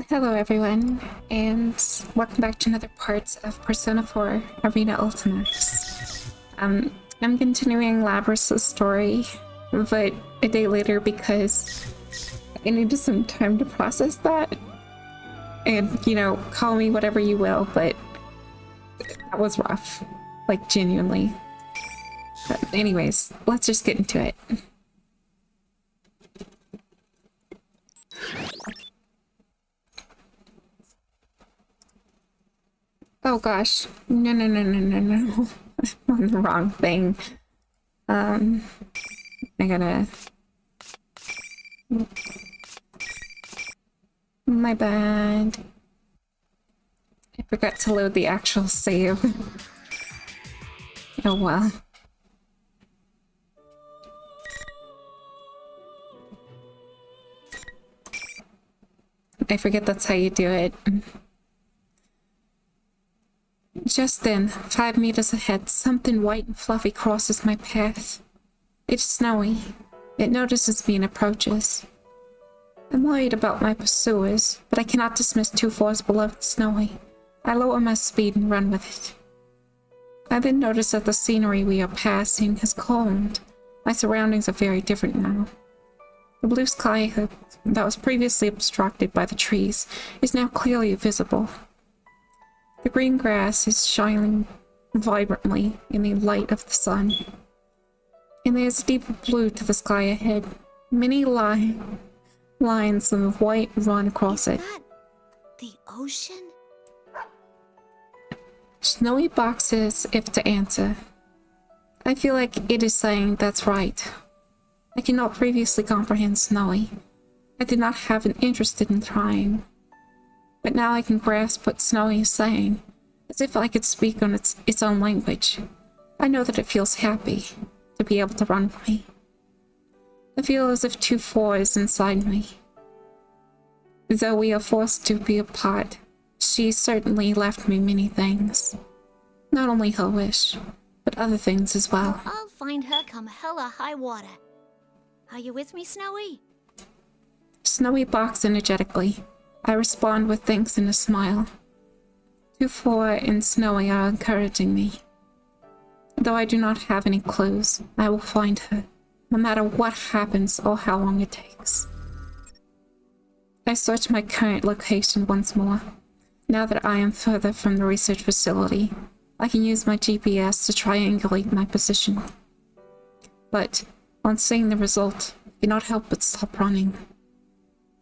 Hello everyone, and welcome back to another part of Persona 4 Arena Ultimax. I'm continuing Labrys' story, but a day later because I needed some time to process that. And, you know, call me whatever you will, but that was rough. Like, genuinely. But anyways, let's just get into it. Oh gosh. No. I'm on the wrong thing. I gotta... My bad. I forgot to load the actual save. Oh well. I forget that's how you do it. Just then, 5 meters ahead, something white and fluffy crosses my path. It's Snowy. It notices me and approaches. I'm worried about my pursuers, but I cannot dismiss 2-4's beloved Snowy. I lower my speed and run with it. I then notice that the scenery we are passing has calmed. My surroundings are very different now. The blue sky that was previously obstructed by the trees is now clearly visible. The green grass is shining vibrantly in the light of the sun. And there is a deeper blue to the sky ahead. Many lines of white run across it. Is that the ocean? Snowy boxes if to answer. I feel like it is saying that's right. I cannot previously comprehend Snowy. I did not have an interest in trying. But now I can grasp what Snowy is saying, as if I could speak on its own language. I know that it feels happy to be able to run with me. I feel as if 2-4 is inside me. Though we are forced to be apart, she certainly left me many things. Not only her wish, but other things as well. I'll find her come hella high water. Are you with me, Snowy? Snowy barks energetically. I respond with thanks and a smile. 2-4 and Snowy are encouraging me. Though I do not have any clues, I will find her, no matter what happens or how long it takes. I search my current location once more. Now that I am further from the research facility, I can use my GPS to triangulate my position. But, on seeing the result, I cannot help but stop running.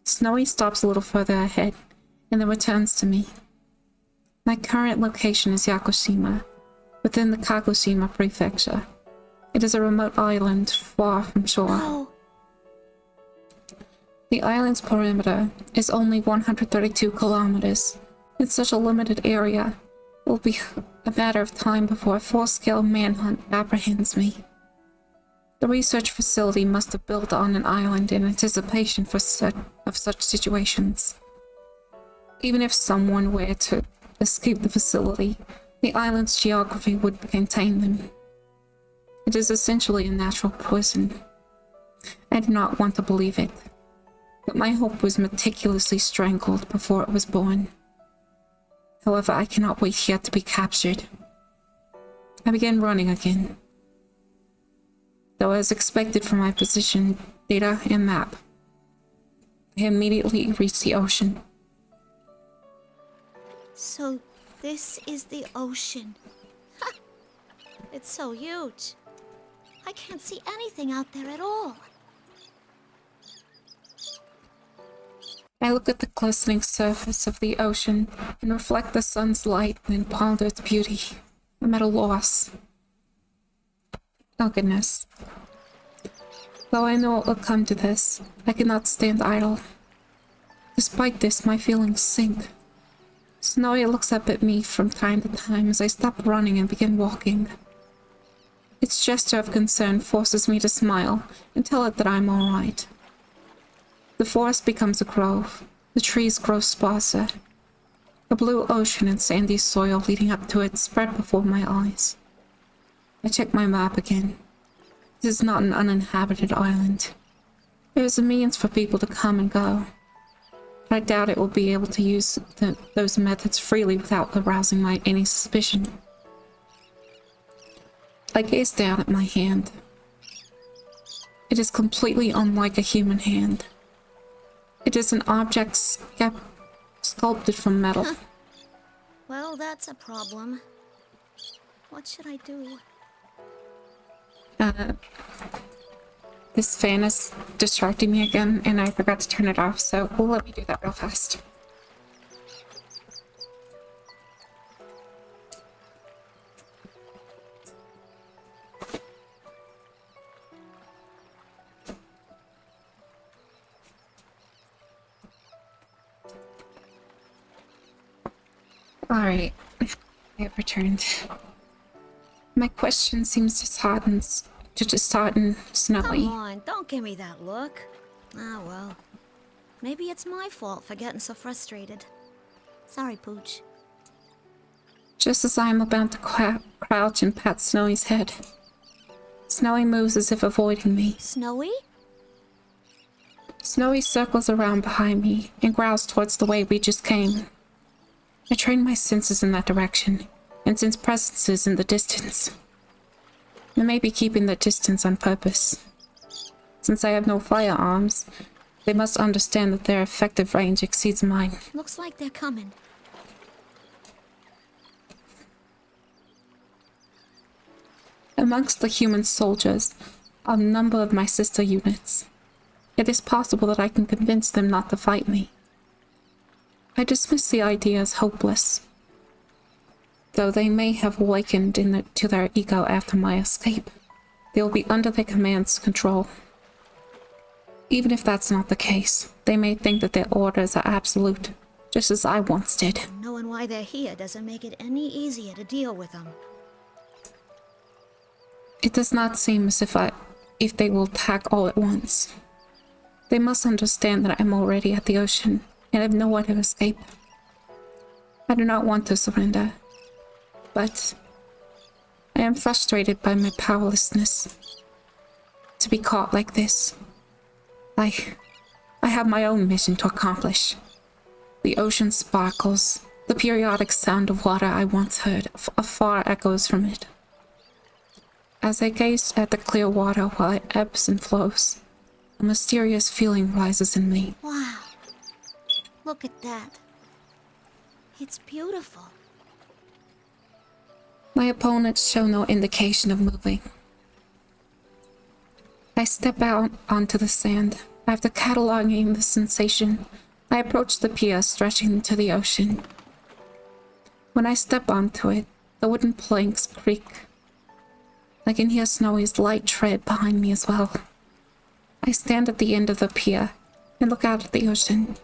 Snowy stops a little further ahead, and then returns to me. My current location is Yakushima, within the Kagoshima prefecture. It is a remote island far from shore. Oh. The island's perimeter is only 132 kilometers. In such a limited area, it will be a matter of time before a full-scale manhunt apprehends me. The research facility must have built on an island in anticipation of such situations. Even if someone were to escape the facility, the island's geography would contain them. It is essentially a natural prison. I do not want to believe it, but my hope was meticulously strangled before it was born. However, I cannot wait yet to be captured. I began running again. Though as expected from my position, data, and map, I immediately reached the ocean. So this is the ocean. Ha! It's so huge. I can't see anything out there at all. I look at the glistening surface of the ocean and reflect the sun's light and ponder its beauty. I'm at a loss. Oh goodness. Though I know it will come to this, I cannot stand idle. Despite this, my feelings sink. Snowy looks up at me from time to time as I stop running and begin walking. Its gesture of concern forces me to smile and tell it that I'm alright. The forest becomes a grove. The trees grow sparser. The blue ocean and sandy soil leading up to it spread before my eyes. I check my map again. This is not an uninhabited island. There is a means for people to come and go. but I doubt it will be able to use those methods freely without arousing any suspicion. I gaze down at my hand. It is completely unlike a human hand. It is an object sculpted from metal. Well, that's a problem. What should I do? This fan is distracting me again, and I forgot to turn it off, so let me do that real fast. Alright, I have returned. My question seems disheartened, Snowy. Come on, don't give me that look. Ah, well. Maybe it's my fault for getting so frustrated. Sorry, Pooch. Just as I am about to crouch and pat Snowy's head, Snowy moves as if avoiding me. Snowy? Snowy circles around behind me and growls towards the way we just came. I train my senses in that direction and sense presences in the distance. I may be keeping the distance on purpose. Since I have no firearms, they must understand that their effective range exceeds mine. Looks like they're coming. Amongst the human soldiers are a number of my sister units. It is possible that I can convince them not to fight me. I dismiss the idea as hopeless, though they may have awakened to their ego after my escape. They will be under their command's control. Even if that's not the case, they may think that their orders are absolute, just as I once did. Knowing why they're here doesn't make it any easier to deal with them. It does not seem as if they will attack all at once. They must understand that I am already at the ocean and have nowhere to escape. I do not want to surrender, but I am frustrated by my powerlessness. To be caught like this, I have my own mission to accomplish. The ocean sparkles. The periodic sound of water I once heard afar echoes from it. As I gaze at the clear water while it ebbs and flows, a mysterious feeling rises in me. Wow. Look at that. It's beautiful. My opponents show no indication of moving. I step out onto the sand. After cataloging the sensation, I approach the pier stretching into the ocean. When I step onto it, the wooden planks creak. I can hear Snowy's light tread behind me as well. I stand at the end of the pier and look out at the ocean.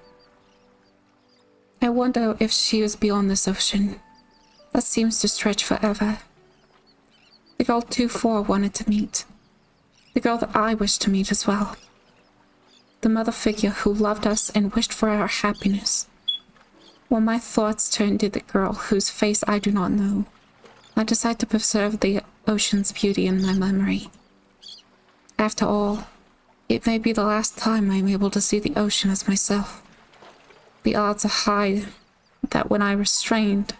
I wonder if she is beyond this ocean. That seems to stretch forever. The girl 2-4 wanted to meet. The girl that I wished to meet as well. The mother figure who loved us and wished for our happiness. When my thoughts turn to the girl whose face I do not know, I decide to preserve the ocean's beauty in my memory. After all, it may be the last time I am able to see the ocean as myself. The odds are high that when I am restrained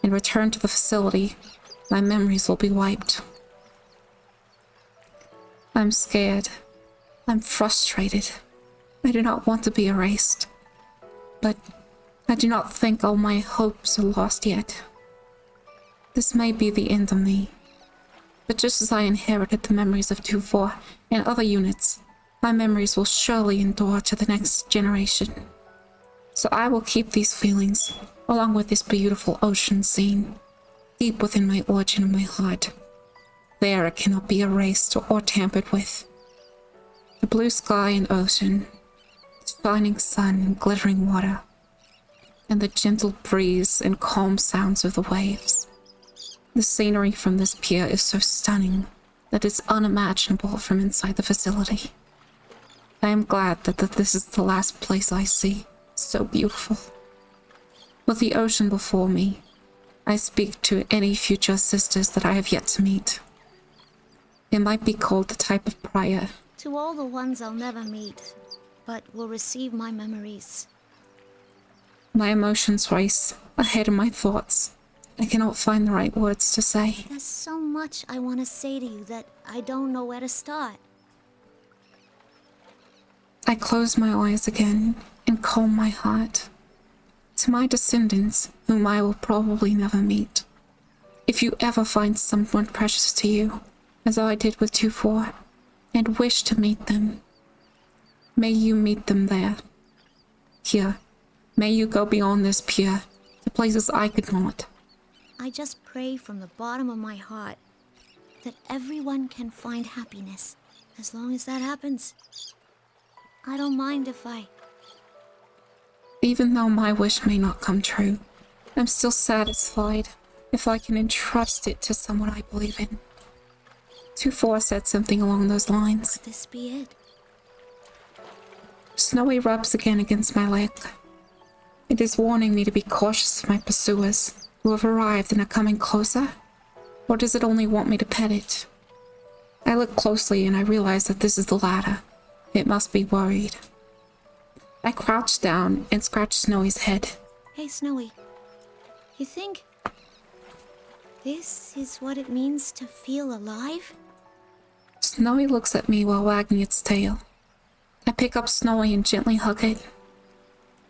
and return to the facility, my memories will be wiped. I'm scared. I'm frustrated. I do not want to be erased. But I do not think all my hopes are lost yet. This may be the end of me. But just as I inherited the memories of 2-4 and other units, my memories will surely endure to the next generation. So I will keep these feelings, along with this beautiful ocean scene, deep within my origin of my heart. There it cannot be erased or tampered with. The blue sky and ocean, the shining sun and glittering water, and the gentle breeze and calm sounds of the waves. The scenery from this pier is so stunning that it's unimaginable from inside the facility. I am glad that this is the last place I see. So beautiful. With the ocean before me, I speak to any future sisters that I have yet to meet. It might be called the type of prayer. To all the ones I'll never meet, but will receive my memories. My emotions race ahead of my thoughts. I cannot find the right words to say. There's so much I want to say to you that I don't know where to start. I close my eyes again and calm my heart. To my descendants, whom I will probably never meet, if you ever find someone precious to you, as I did with 2-4, and wish to meet them, may you meet them there. Here, may you go beyond this pier, to places I could not. I just pray from the bottom of my heart that everyone can find happiness. As long as that happens, I don't mind if I... Even though my wish may not come true, I'm still satisfied if I can entrust it to someone I believe in. 2-4 said something along those lines. Could this be it? Snowy rubs again against my leg. It is warning me to be cautious of my pursuers, who have arrived and are coming closer? Or does it only want me to pet it? I look closely and I realize that this is the latter. It must be worried. I crouch down and scratch Snowy's head. Hey, Snowy. You think this is what it means to feel alive? Snowy looks at me while wagging its tail. I pick up Snowy and gently hug it.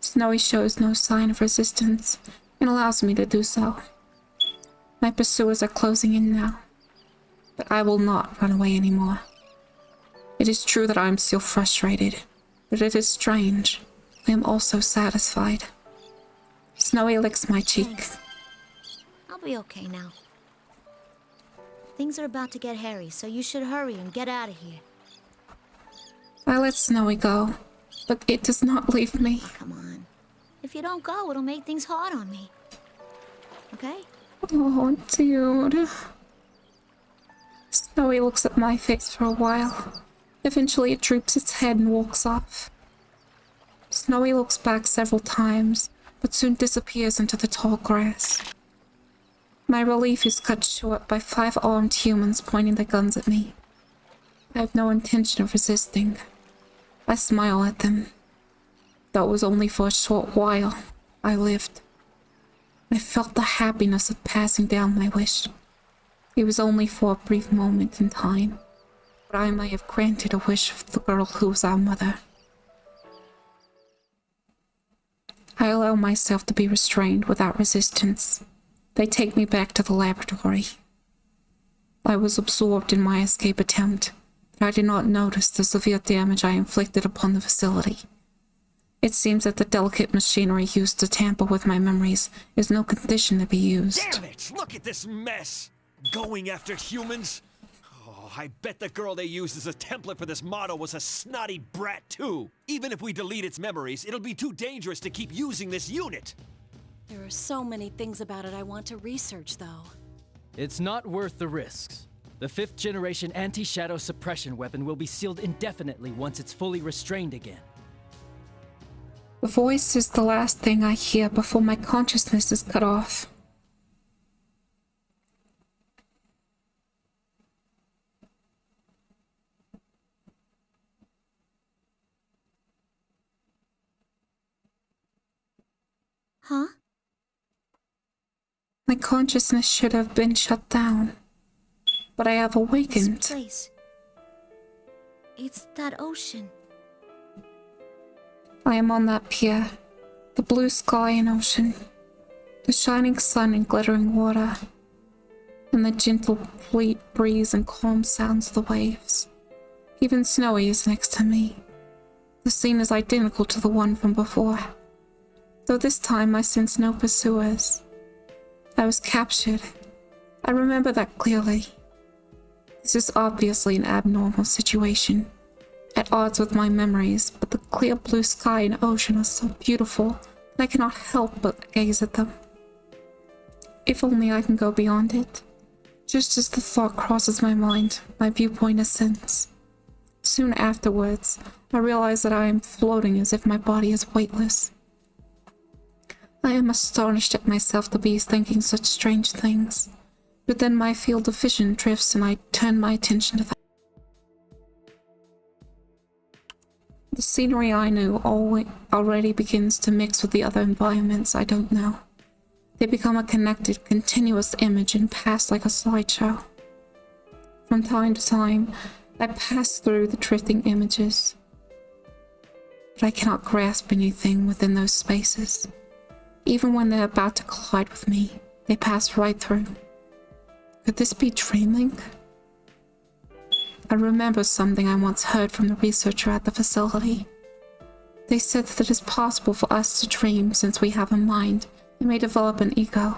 Snowy shows no sign of resistance and allows me to do so. My pursuers are closing in now, but I will not run away anymore. It is true that I am still frustrated, but it is strange. I am also satisfied. Snowy licks my cheek. Thanks. I'll be okay now. Things are about to get hairy, so you should hurry and get out of here. I let Snowy go, but it does not leave me. Come on. If you don't go, it'll make things hard on me. Okay? Oh, dude. Snowy looks at my face for a while. Eventually it droops its head and walks off. Snowy looks back several times, but soon disappears into the tall grass. My relief is cut short by 5 armed humans pointing their guns at me. I have no intention of resisting. I smile at them. Though it was only for a short while, I lived. I felt the happiness of passing down my wish. It was only for a brief moment in time, but I may have granted a wish of the girl who was our mother. I allow myself to be restrained without resistance. They take me back to the laboratory. I was absorbed in my escape attempt, but I did not notice the severe damage I inflicted upon the facility. It seems that the delicate machinery used to tamper with my memories is no condition to be used. Damn it! Look at this mess! Going after humans? Oh, I bet the girl they used as a template for this model was a snotty brat too. Even if we delete its memories, it'll be too dangerous to keep using this unit. There are so many things about it I want to research, though. It's not worth the risks. The 5th generation anti-shadow suppression weapon will be sealed indefinitely once it's fully restrained again. The voice is the last thing I hear before my consciousness is cut off. Huh? My consciousness should have been shut down, but I have awakened. This place. It's that ocean. I am on that pier, the blue sky and ocean, the shining sun and glittering water, and the gentle breeze and calm sounds of the waves. Even Snowy is next to me. The scene is identical to the one from before, though this time I sense no pursuers. I was captured. I remember that clearly. This is obviously an abnormal situation, at odds with my memories, but the clear blue sky and ocean are so beautiful that I cannot help but gaze at them. If only I can go beyond it. Just as the thought crosses my mind, my viewpoint ascends. Soon afterwards, I realize that I am floating as if my body is weightless. I am astonished at myself to be thinking such strange things, but then my field of vision drifts and I turn my attention to that. The scenery I knew already begins to mix with the other environments I don't know. They become a connected, continuous image and pass like a slideshow. From time to time, I pass through the drifting images, but I cannot grasp anything within those spaces. Even when they're about to collide with me, they pass right through. Could this be dreaming? I remember something I once heard from the researcher at the facility. They said that it's possible for us to dream since we have a mind and may develop an ego.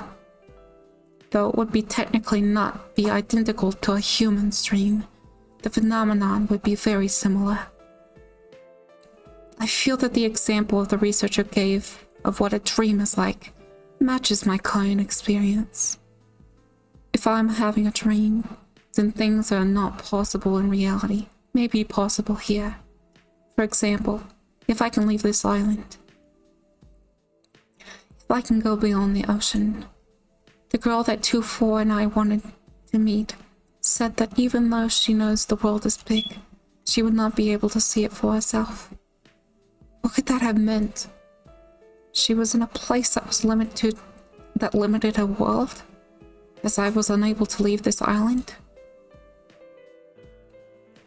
Though it would be technically not be identical to a human's dream, the phenomenon would be very similar. I feel that the example the researcher gave of what a dream is like matches my current experience. If I'm having a dream, then things that are not possible in reality may be possible here. For example, if I can leave this island. If I can go beyond the ocean. The girl that 2-4 and I wanted to meet said that even though she knows the world is big, she would not be able to see it for herself. What could that have meant? She was in a place that limited her world, as I was unable to leave this island.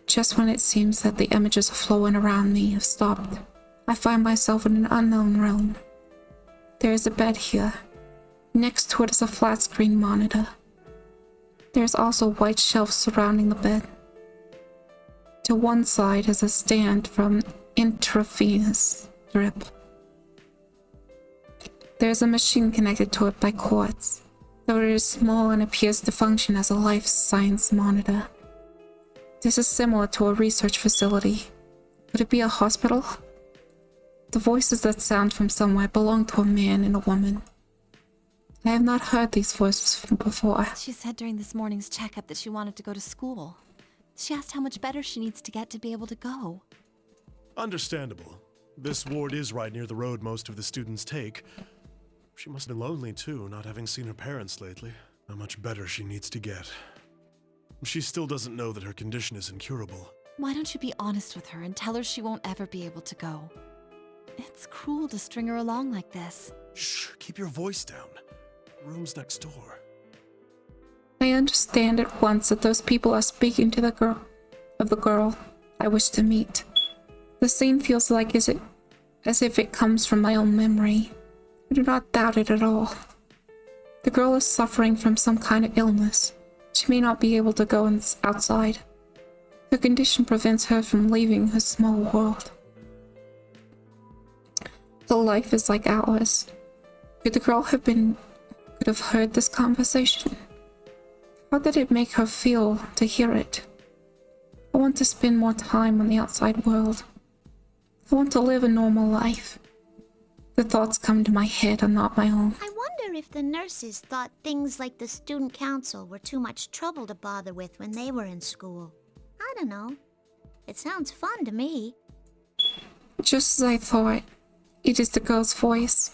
Just when it seems that the images flowing around me have stopped, I find myself in an unknown realm. There is a bed here. Next to it is a flat screen monitor. There's also white shelves surrounding the bed. To one side is a stand from intravenous drip. There's a machine connected to it by cords, though it is small and appears to function as a life science monitor. This is similar to a research facility. Could it be a hospital? The voices that sound from somewhere belong to a man and a woman. I have not heard these voices before. She said during this morning's checkup that she wanted to go to school. She asked how much better she needs to get to be able to go. Understandable. This ward is right near the road most of the students take. She must have been lonely too, not having seen her parents lately. How much better she needs to get. She still doesn't know that her condition is incurable. Why don't you be honest with her and tell her she won't ever be able to go? It's cruel to string her along like this. Shh, keep your voice down. Room's next door. I understand at once that those people are speaking to the girl I wish to meet. The scene feels like as if it comes from my own memory. I do not doubt it at all. The girl is suffering from some kind of illness. She may not be able to go outside. Her condition prevents her from leaving her small world. The life is like ours. Could the girl have heard this conversation? How did it make her feel to hear it? I want to spend more time on the outside world. I want to live a normal life. The thoughts come to my head are not my own. I wonder if the nurses thought things like the student council were too much trouble to bother with when they were in school. I don't know. It sounds fun to me. Just as I thought, it is the girl's voice.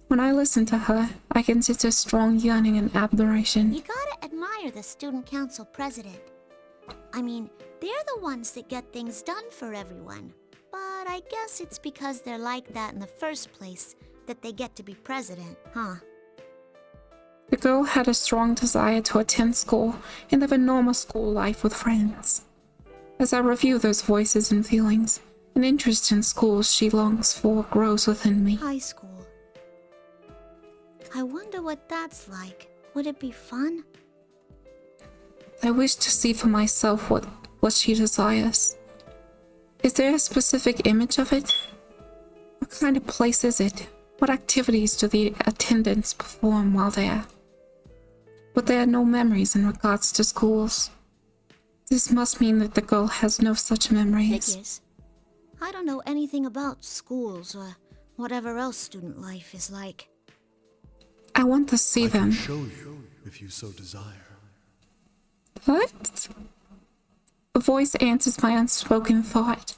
When I listen to her, I can sense a strong yearning and admiration. You gotta admire the student council president. I mean, they're the ones that get things done for everyone. But I guess it's because they're like that in the first place that they get to be president, huh? The girl had a strong desire to attend school and live a normal school life with friends. As I review those voices and feelings, an interest in schools she longs for grows within me. High school. I wonder what that's like. Would it be fun? I wish to see for myself what she desires. Is there a specific image of it? What kind of place is it? What activities do the attendants perform while there? But there are no memories in regards to schools. This must mean that the girl has no such memories. Figures. I don't know anything about schools or whatever else student life is like. I want to see I can them. show you if you so desire. What? A voice answers my unspoken thought.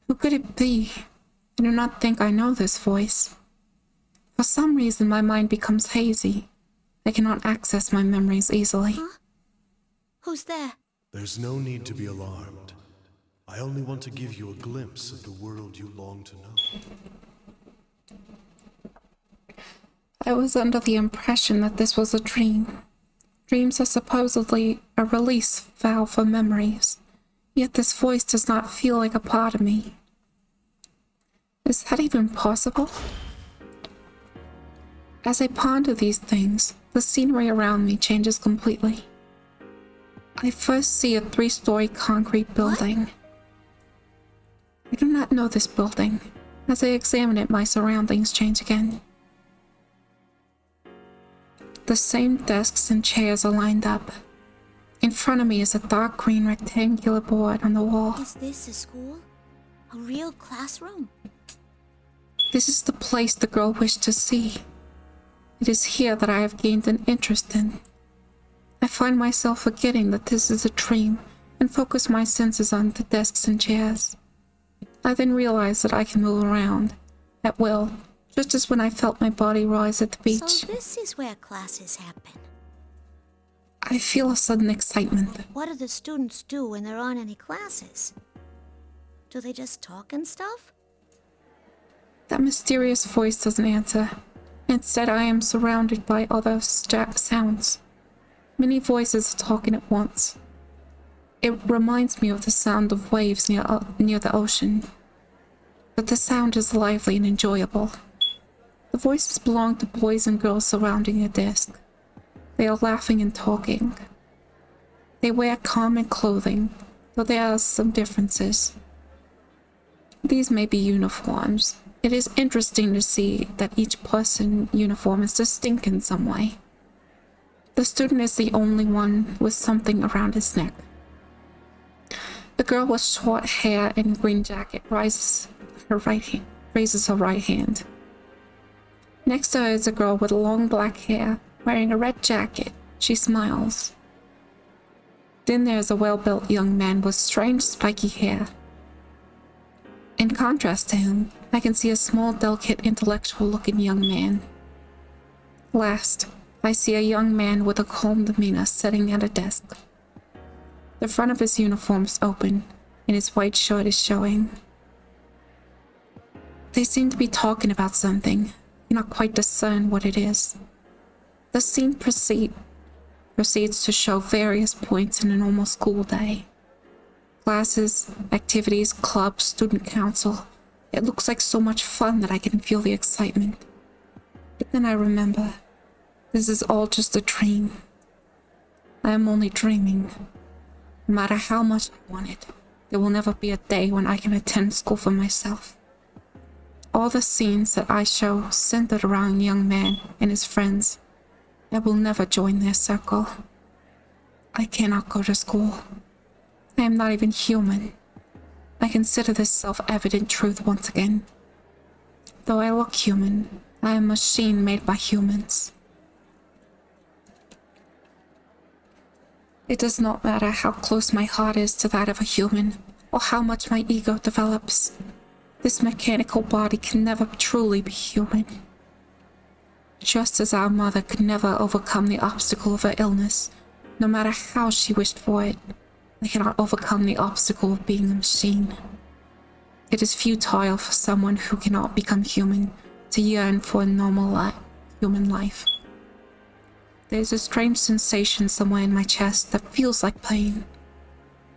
Who could it be? I do not think I know this voice. For some reason, my mind becomes hazy. I cannot access my memories easily. Huh? Who's there? There's no need to be alarmed. I only want to give you a glimpse of the world you long to know. I was under the impression that this was a dream. Dreams are supposedly a release valve for memories, yet this voice does not feel like a part of me. Is that even possible? As I ponder these things, the scenery around me changes completely. I first see a 3-story concrete building. I do not know this building. As I examine it, my surroundings change again. The same desks and chairs are lined up. In front of me is a dark green rectangular board on the wall. Is this a school? A real classroom? This is the place the girl wished to see. It is here that I have gained an interest in. I find myself forgetting that this is a dream and focus my senses on the desks and chairs. I then realize that I can move around at will, just as when I felt my body rise at the beach. So this is where classes happen. I feel a sudden excitement. What do the students do when there aren't any classes? Do they just talk and stuff? That mysterious voice doesn't answer. Instead, I am surrounded by other sounds. Many voices are talking at once. It reminds me of the sound of waves near the ocean. But the sound is lively and enjoyable. The voices belong to boys and girls surrounding a desk. They are laughing and talking. They wear common clothing, though there are some differences. These may be uniforms. It is interesting to see that each person's uniform is distinct in some way. The student is the only one with something around his neck. The girl with short hair and a green jacket raises her right hand. Next to her is a girl with long black hair, wearing a red jacket. She smiles. Then there's a well-built young man with strange spiky hair. In contrast to him, I can see a small, delicate, intellectual-looking young man. Last, I see a young man with a calm demeanor sitting at a desk. The front of his uniform is open, and his white shirt is showing. They seem to be talking about something. I cannot quite discern what it is. The scene proceeds to show various points in a normal school day. Classes, activities, clubs, student council. It looks like so much fun that I can feel the excitement. But then I remember, this is all just a dream. I am only dreaming. No matter how much I want it, there will never be a day when I can attend school for myself. All the scenes that I show centered around a young man and his friends. I will never join their circle. I cannot go to school. I am not even human. I consider this self-evident truth once again. Though I look human, I am a machine made by humans. It does not matter how close my heart is to that of a human, or how much my ego develops. This mechanical body can never truly be human. Just as our mother could never overcome the obstacle of her illness, no matter how she wished for it, I cannot overcome the obstacle of being a machine. It is futile for someone who cannot become human to yearn for a normal human life. There is a strange sensation somewhere in my chest that feels like pain.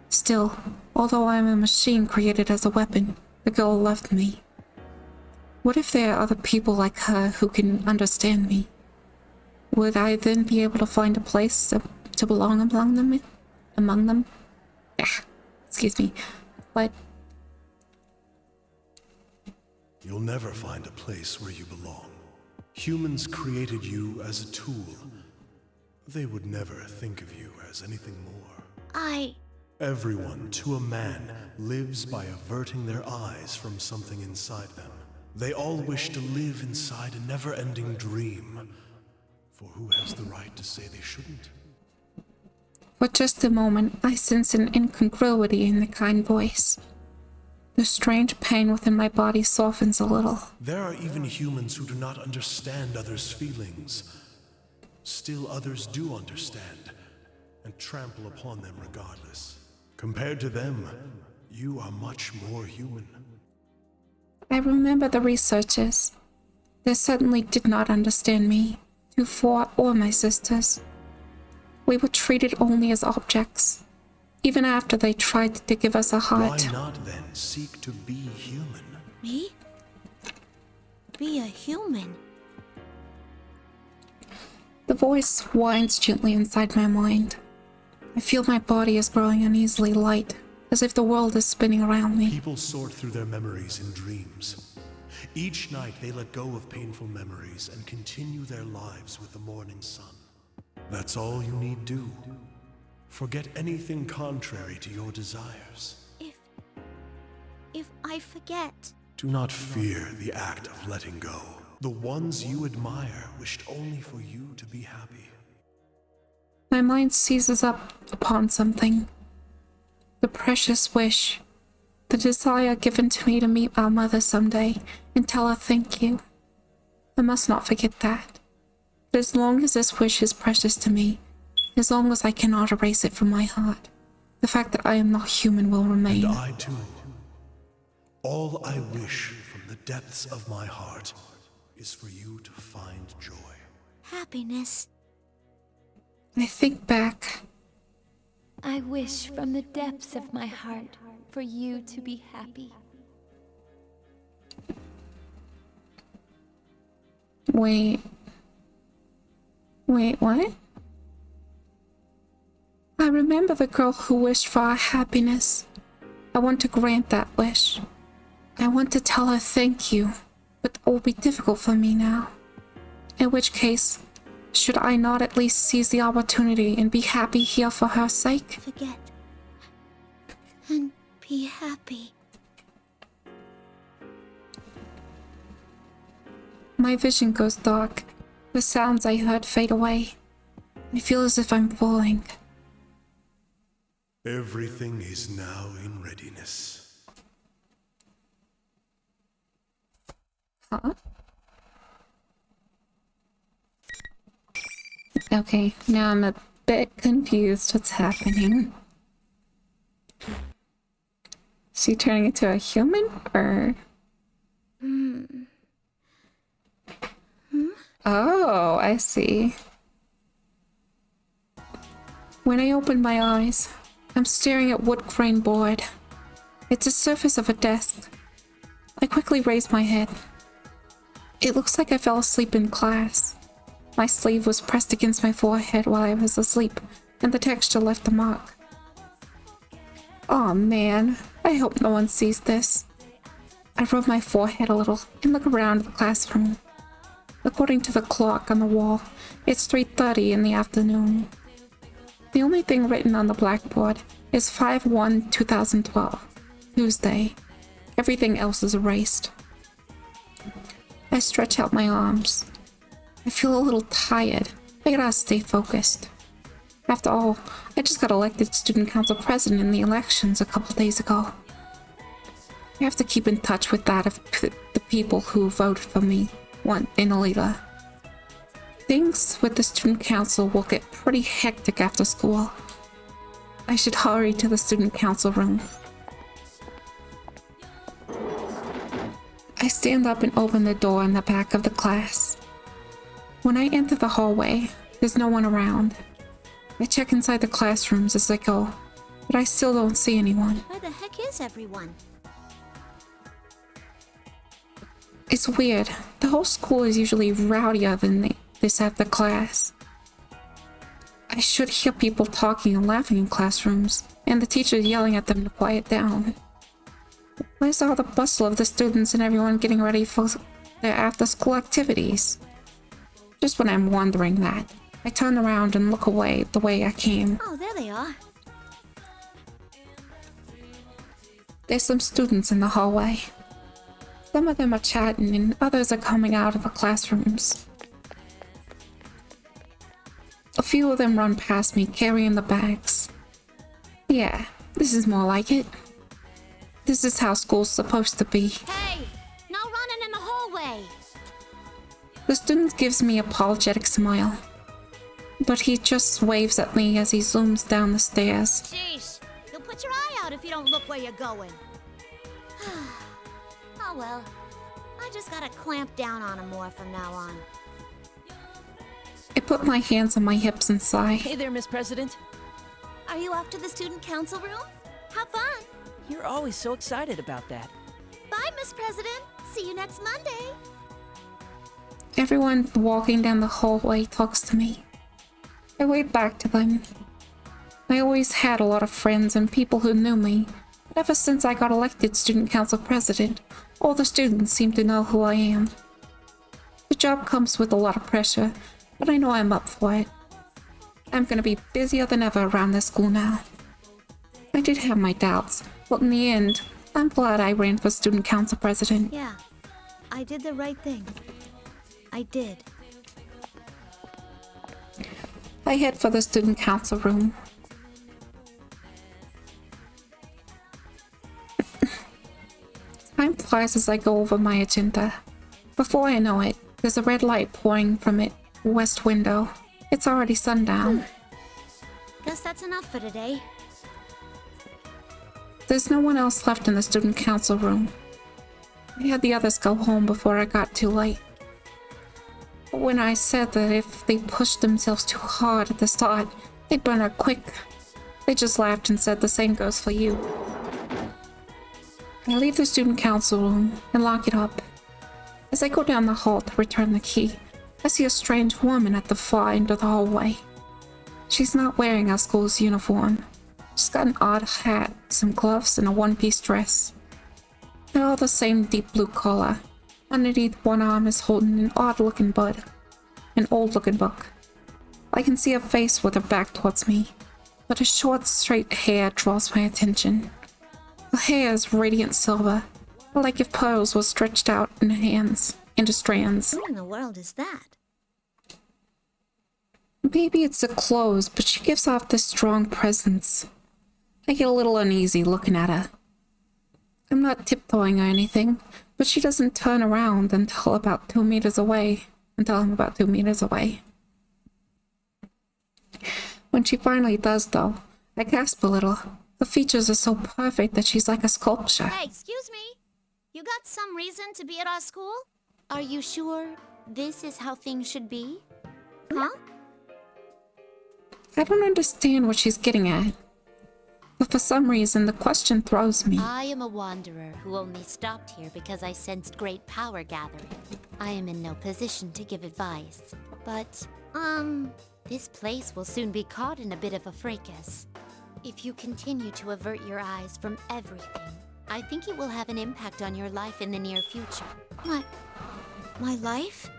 Still, although I am a machine created as a weapon, the girl loved me. What if there are other people like her who can understand me? Would I then be able to find a place to belong among them? Excuse me, but... You'll never find a place where you belong. Humans created you as a tool. They would never think of you as anything more. Everyone, to a man, lives by averting their eyes from something inside them. They all wish to live inside a never-ending dream. For who has the right to say they shouldn't? For just a moment, I sense an incongruity in the kind voice. The strange pain within my body softens a little. There are even humans who do not understand others' feelings. Still others do understand, and trample upon them regardless. Compared to them, You are much more human. I remember the researchers. They certainly did not understand me, Dufour or my sisters. We were treated only as objects, even after they tried to give us a heart. Why not then seek to be human? Me? Be a human? The voice whines gently inside my mind. I feel my body is growing uneasily light, as if the world is spinning around me. People sort through their memories in dreams. Each night they let go of painful memories and continue their lives with the morning sun. That's all you need do. Forget anything contrary to your desires. If I forget... Do not fear the act of letting go. The ones you admire wished only for you to be happy. My mind seizes up upon something. The precious wish. The desire given to me to meet our mother someday and tell her thank you. I must not forget that. But as long as this wish is precious to me, as long as I cannot erase it from my heart, the fact that I am not human will remain. And I too. All I wish from the depths of my heart is for you to find joy. Happiness. I think back. I wish from the depths of my heart for you to be happy. Wait, what? I remember the girl who wished for our happiness. I want to grant that wish. I want to tell her thank you, but it will be difficult for me now. In which case, should I not at least seize the opportunity and be happy here for her sake? Forget. And be happy. My vision goes dark. The sounds I heard fade away. I feel as if I'm falling. Everything is now in readiness. Huh? Okay, now I'm a bit confused what's happening. Is she turning into a human, or...? Oh, I see. When I open my eyes, I'm staring at wood grain board. It's the surface of a desk. I quickly raise my head. It looks like I fell asleep in class. My sleeve was pressed against my forehead while I was asleep, and the texture left a mark. Aw, man. I hope no one sees this. I rub my forehead a little and look around the classroom. According to the clock on the wall, it's 3:30 in the afternoon. The only thing written on the blackboard is 5/1/2012, Tuesday. Everything else is erased. I stretch out my arms. I feel a little tired. I gotta stay focused. After all, I just got elected student council president in the elections a couple days ago. I have to keep in touch with that of the people who voted for me in a leader. Things with the student council will get pretty hectic after school. I should hurry to the student council room. I stand up and open the door in the back of the class. When I enter the hallway, there's no one around. I check inside the classrooms as I go, but I still don't see anyone. Where the heck is everyone? It's weird. The whole school is usually rowdier than this after class. I should hear people talking and laughing in classrooms, and the teacher yelling at them to quiet down. Where's all the bustle of the students and everyone getting ready for their after-school activities? Just when I'm wondering that, I turn around and look away the way I came. Oh, there they are. There's some students in the hallway. Some of them are chatting and others are coming out of the classrooms. A few of them run past me carrying the bags. Yeah, this is more like it. This is how school's supposed to be. Hey, no running in the hallway. The student gives me an apologetic smile, but he just waves at me as he zooms down the stairs. Jeez, you'll put your eye out if you don't don't look where you're going. Oh well. I just gotta clamp down on him more from now on. I put my hands on my hips and sigh. Hey there, Miss President. Are you off to the student council room? Have fun! You're always so excited about that. Bye, Miss President! See you next Monday! Everyone walking down the hallway talks to me. I wave back to them. I always had a lot of friends and people who knew me, but ever since I got elected student council president, all the students seem to know who I am. The job comes with a lot of pressure, but I know I'm up for it. I'm gonna be busier than ever around this school now. I did have my doubts, but in the end, I'm glad I ran for student council president. Yeah, I did the right thing. I did. I head for the student council room. Time flies as I go over my agenda. Before I know it, there's a red light pouring from it west window. It's already sundown. Guess that's enough for today. There's no one else left in the student council room. I had the others go home before I got too late. But when I said that if they pushed themselves too hard at the start, they'd burn out quick, they just laughed and said the same goes for you. I leave the student council room and lock it up. As I go down the hall to return the key, I see a strange woman at the far end of the hallway. She's not wearing our school's uniform. She's got an odd hat, some gloves, and a one-piece dress. They're all the same deep blue collar. Underneath one arm is holding an odd-looking bud, an old-looking book. I can see her face with her back towards me, but her short, straight hair draws my attention. Her hair is radiant silver, like if pearls were stretched out in her hands into strands. Who in the world is that? Maybe it's the clothes, but she gives off this strong presence. I get a little uneasy looking at her. I'm not tiptoeing or anything, but she doesn't turn around until I'm about 2 meters away. When she finally does, though, I gasp a little. The features are so perfect that she's like a sculpture. Hey, excuse me. You got some reason to be at our school? Are you sure this is how things should be? Huh? I don't understand what she's getting at. But for some reason, the question throws me. I am a wanderer who only stopped here because I sensed great power gathering. I am in no position to give advice, but, this place will soon be caught in a bit of a fracas. If you continue to avert your eyes from everything, I think it will have an impact on your life in the near future. My life?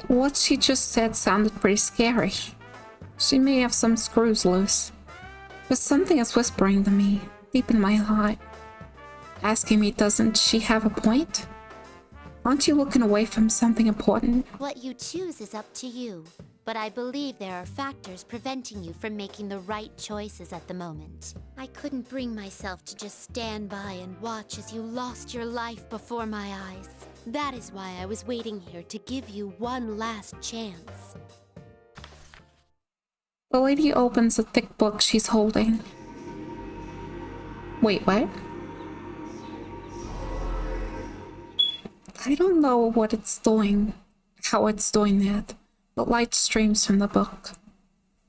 What she just said sounded pretty scary. She may have some screws loose. But something is whispering to me, deep in my heart, asking me, doesn't she have a point? Aren't you looking away from something important? What you choose is up to you, but I believe there are factors preventing you from making the right choices at the moment. I couldn't bring myself to just stand by and watch as you lost your life before my eyes. That is why I was waiting here to give you one last chance. The lady opens a thick book she's holding. Wait, what? I don't know what it's doing, how it's doing that, but light streams from the book.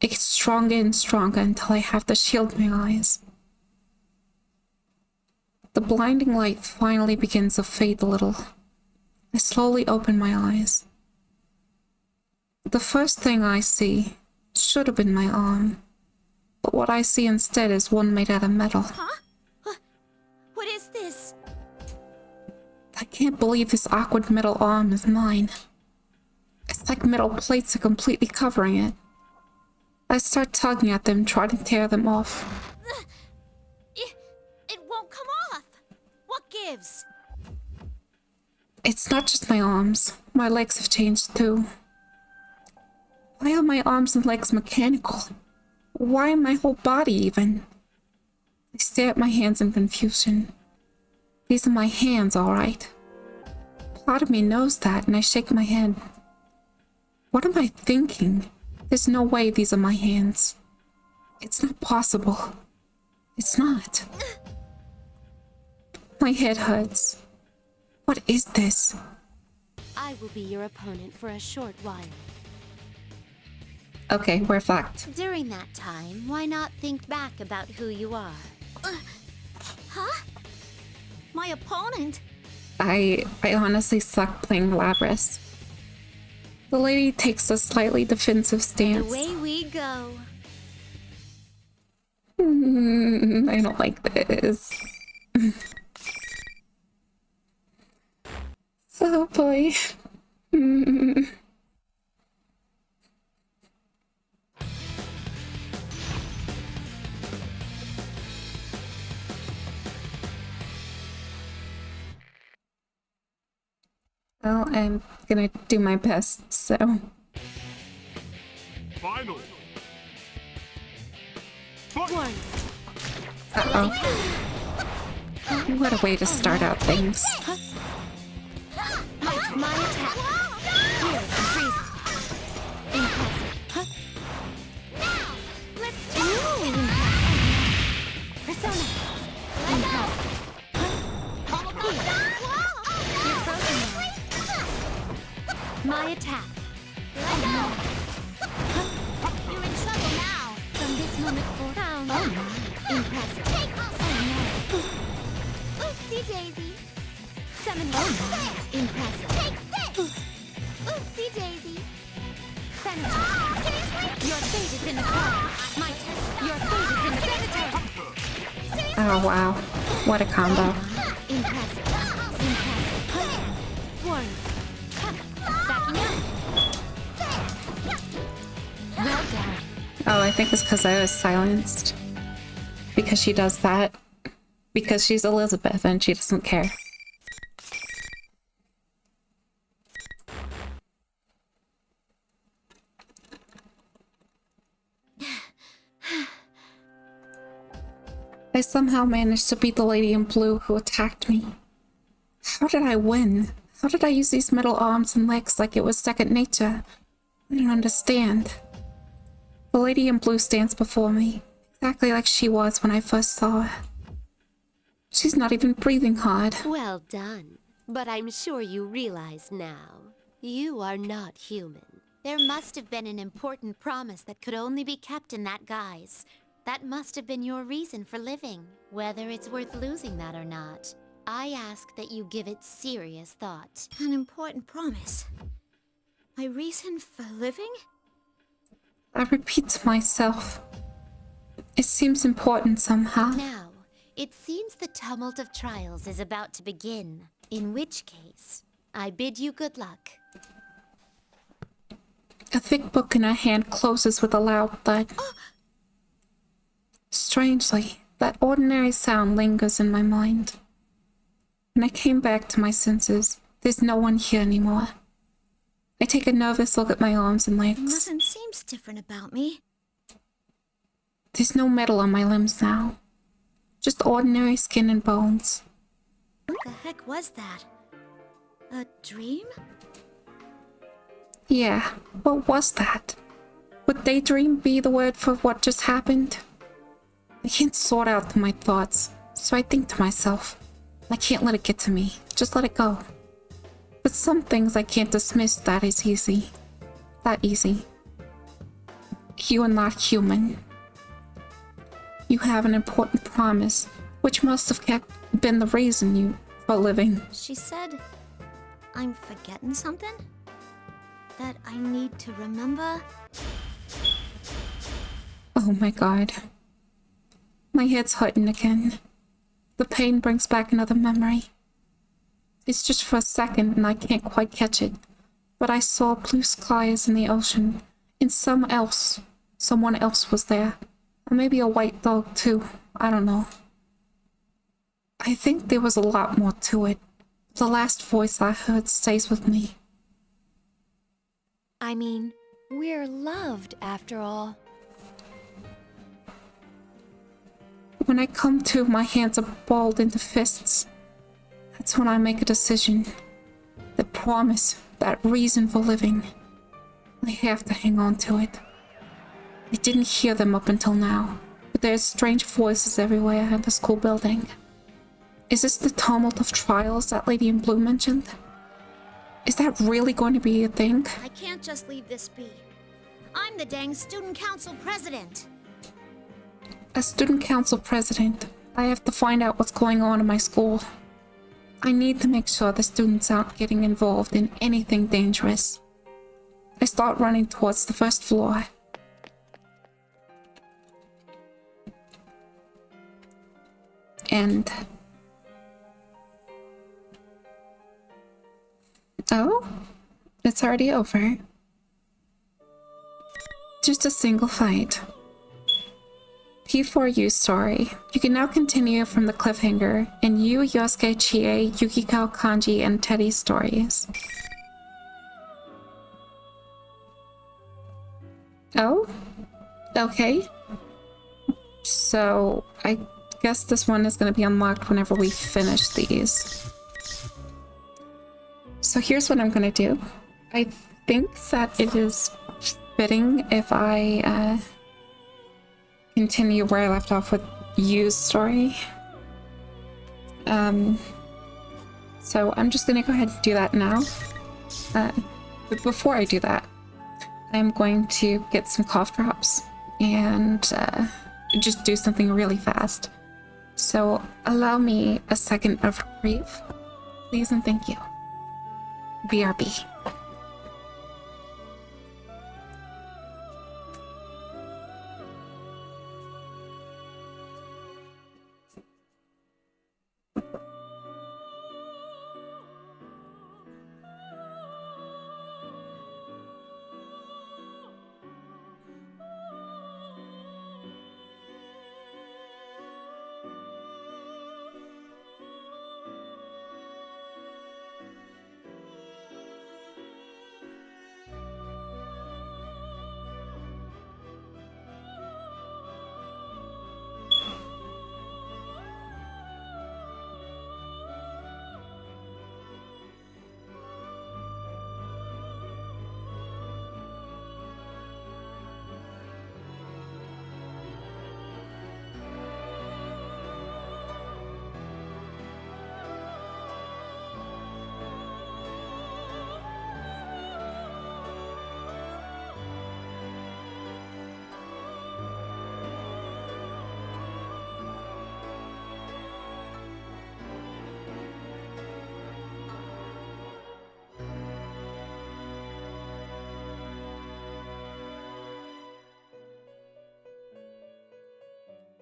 It gets stronger and stronger until I have to shield my eyes. The blinding light finally begins to fade a little. I slowly open my eyes. The first thing I see should have been my arm, but what I see instead is one made out of metal. Huh? What is this? I can't believe this awkward metal arm is mine. It's like metal plates are completely covering it. I start tugging at them, trying to tear them off. It won't come off. What gives? It's not just my arms. My legs have changed too. Why are my arms and legs mechanical? Why my whole body even? I stare at my hands in confusion. These are my hands, all right. Part of me knows that, and I shake my head. What am I thinking? There's no way these are my hands. It's not possible. It's not. My head hurts. What is this? I will be your opponent for a short while. Okay, we're fucked. During that time, why not think back about who you are? Huh? My opponent? I honestly suck playing Labrys. The lady takes a slightly defensive stance. Away we go. I don't like this. Oh boy. Well, I'm gonna do my best, so. Final. Uh-oh. What a way to start out things. My attack. Here, freeze. Impressive. Now! Let's Persona. Impressive. You're frozen now. My attack. You're in trouble now. From this moment forward. Impressive. Take us. Oopsie daisy. Summon. Impressive. Take this. Oopsie daisy. Sanitary. Seriously? Your fate is in the cloud. My turn. Your fate is in the sanitary. Oh wow. What a combo. Impressive. Impressive. One. Backing up. Well done. Oh, I think it's because I was silenced. Because she does that. Because she's Elizabeth and she doesn't care. I somehow managed to beat the lady in blue who attacked me. How did I win? How did I use these metal arms and legs like it was second nature? I don't understand. The lady in blue stands before me, exactly like she was when I first saw her. She's not even breathing hard. Well done. But I'm sure you realize now, you are not human. There must have been an important promise that could only be kept in that guise. That must have been your reason for living. Whether it's worth losing that or not, I ask that you give it serious thought. An important promise. My reason for living? I repeat to myself. It seems important somehow. Now, it seems the tumult of trials is about to begin. In which case, I bid you good luck. A thick book in her hand closes with a loud thud. Strangely, that ordinary sound lingers in my mind. When I came back to my senses, there's no one here anymore. I take a nervous look at my arms and legs. Nothing seems different about me. There's no metal on my limbs now. Just ordinary skin and bones. What the heck was that? A dream? Yeah, what was that? Would daydream be the word for what just happened? I can't sort out my thoughts, so I think to myself, I can't let it get to me. Just let it go. But some things I can't dismiss that easy. You are not human. You have an important promise, which must have been the reason you for living. She said, I'm forgetting something? That I need to remember? Oh my god. My head's hurting again. The pain brings back another memory. It's just for a second and I can't quite catch it. But I saw blue skies in the ocean, and someone else was there. Or maybe a white dog too, I don't know. I think there was a lot more to it. The last voice I heard stays with me. I mean, we're loved after all. When I come to, my hands are balled into fists. That's when I make a decision. The promise, that reason for living. I have to hang on to it. I didn't hear them up until now, but there's strange voices everywhere in the school building. Is this the tumult of trials that Lady in Blue mentioned? Is that really going to be a thing? I can't just leave this be. I'm the dang student council president. As student council president, I have to find out what's going on in my school. I need to make sure the students aren't getting involved in anything dangerous. I start running towards the first floor. And... oh? It's already over. Just a single fight. P4U story. You can now continue from the cliffhanger in Yu, Yosuke, Chie, Yukiko, Kanji, and Teddy's stories. Oh? Okay. So, I guess this one is going to be unlocked whenever we finish these. So here's what I'm going to do. I think that it is fitting if I continue where I left off with Yu's story. So I'm just going to go ahead and do that now. But before I do that, I'm going to get some cough drops and just do something really fast. So allow me a second of reprieve, please and thank you. BRB.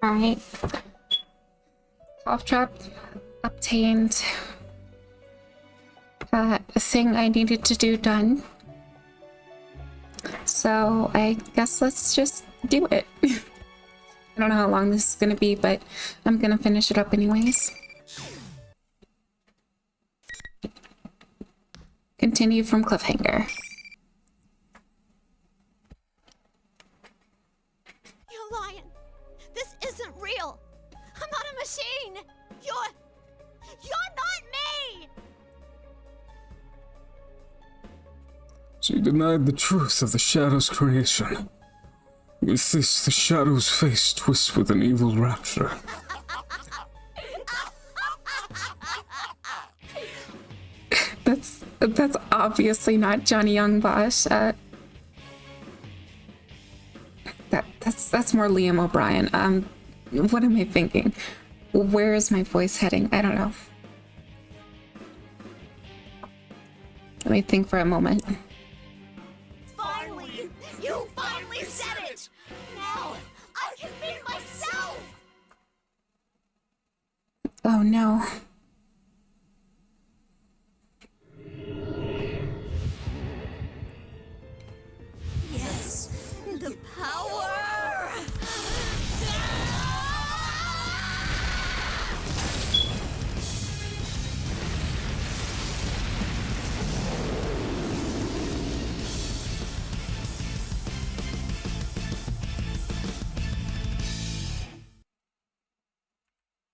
Alright. Cough drop obtained. A thing I needed to do done. So I guess let's just do it. I don't know how long this is gonna be, but I'm gonna finish it up anyways. Continue from cliffhanger. You're lying. This isn't real. I'm not a machine. You're not me. She denied the truth of the Shadow's creation. With this, the Shadow's face twists with an evil rapture. That's obviously not Johnny Young Bosch. That's more Liam O'Brien. What am I thinking? Where is my voice heading? I don't know. Let me think for a moment. Finally! You finally said it! Now, I can be myself! Oh no. Yes, the power!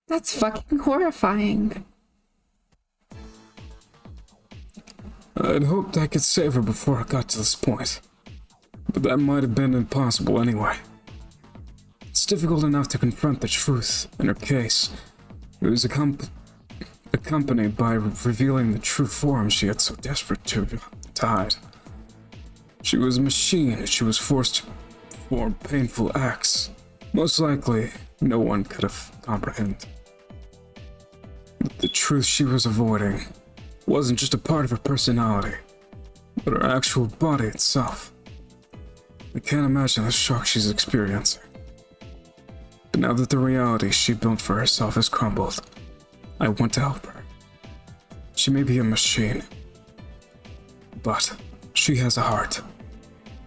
That's fucking horrifying. I'd hoped I could save her before it got to this point. But that might have been impossible anyway. It's difficult enough to confront the truth in her case, it was accompanied by revealing the true form she had so desperate to hide. She was a machine, and she was forced to perform painful acts. Most likely, no one could have comprehended. But the truth she was avoiding wasn't just a part of her personality, but her actual body itself. I can't imagine the shock she's experiencing. But now that the reality she built for herself has crumbled, I want to help her. She may be a machine, but she has a heart.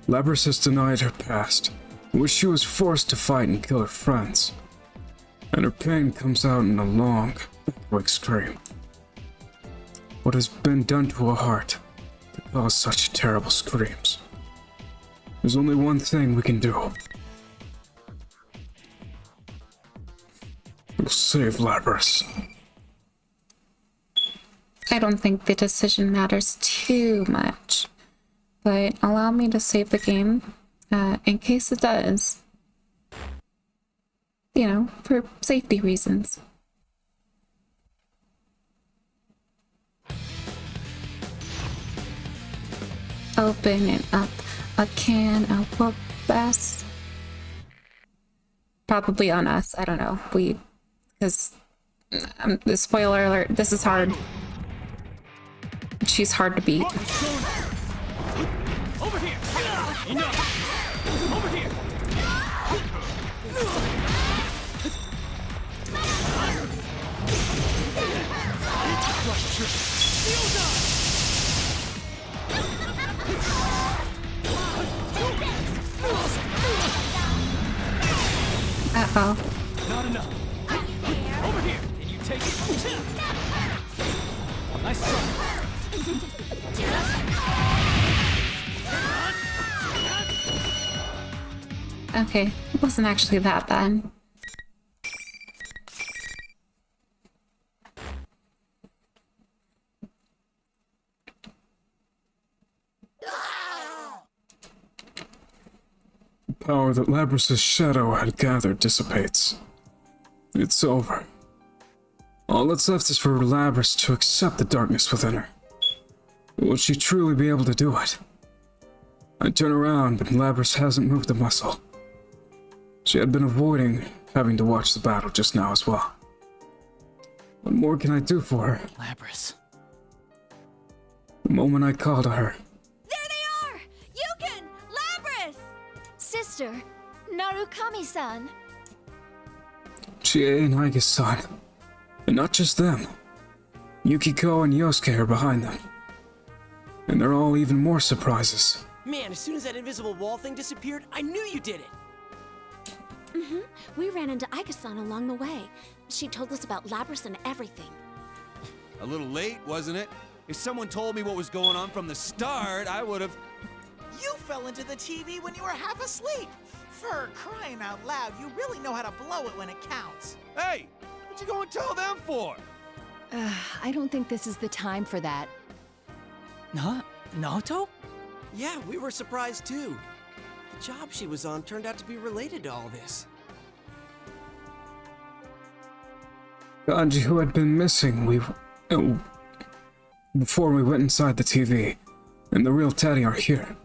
Labrys has denied her past, in which she was forced to fight and kill her friends, and her pain comes out in a long, echoing scream. What has been done to her heart to cause such terrible screams? There's only one thing we can do. We'll save Labrys. I don't think the decision matters too much, but allow me to save the game in case it does. You know, for safety reasons. Opening up a can of whoop ass. Probably on us, I don't know. Because, the spoiler alert, this is hard. She's hard to beat. Over here! Enough! Over here! Uh-oh. Not enough. Over here! Can you take it? Nice try. Okay, it wasn't actually that bad. The power that Labrys' shadow had gathered dissipates. It's over. All that's left is for Labrys to accept the darkness within her. Will she truly be able to do it? I turn around, but Labrys hasn't moved a muscle. She had been avoiding having to watch the battle just now as well. What more can I do for her? Labrys. The moment I call to her, There they are! Yukin! Labrys! Sister, Narukami-san. Chie and Aige's-san. And not just them. Yukiko and Yosuke are behind them. And they're all even more surprises. Man, as soon as that invisible wall thing disappeared, I knew you did it! We ran into Aika-san along the way. She told us about Labrys and everything. A little late, wasn't it? If someone told me what was going on from the start, I would have... You fell into the TV when you were half asleep! For crying out loud, you really know how to blow it when it counts. Hey! What'd you go and tell them for? I don't think this is the time for that. Naoto? Yeah, we were surprised too. The job she was on turned out to be related to all this. Kanji, who had been missing, before we went inside the TV, and the real Teddy are here.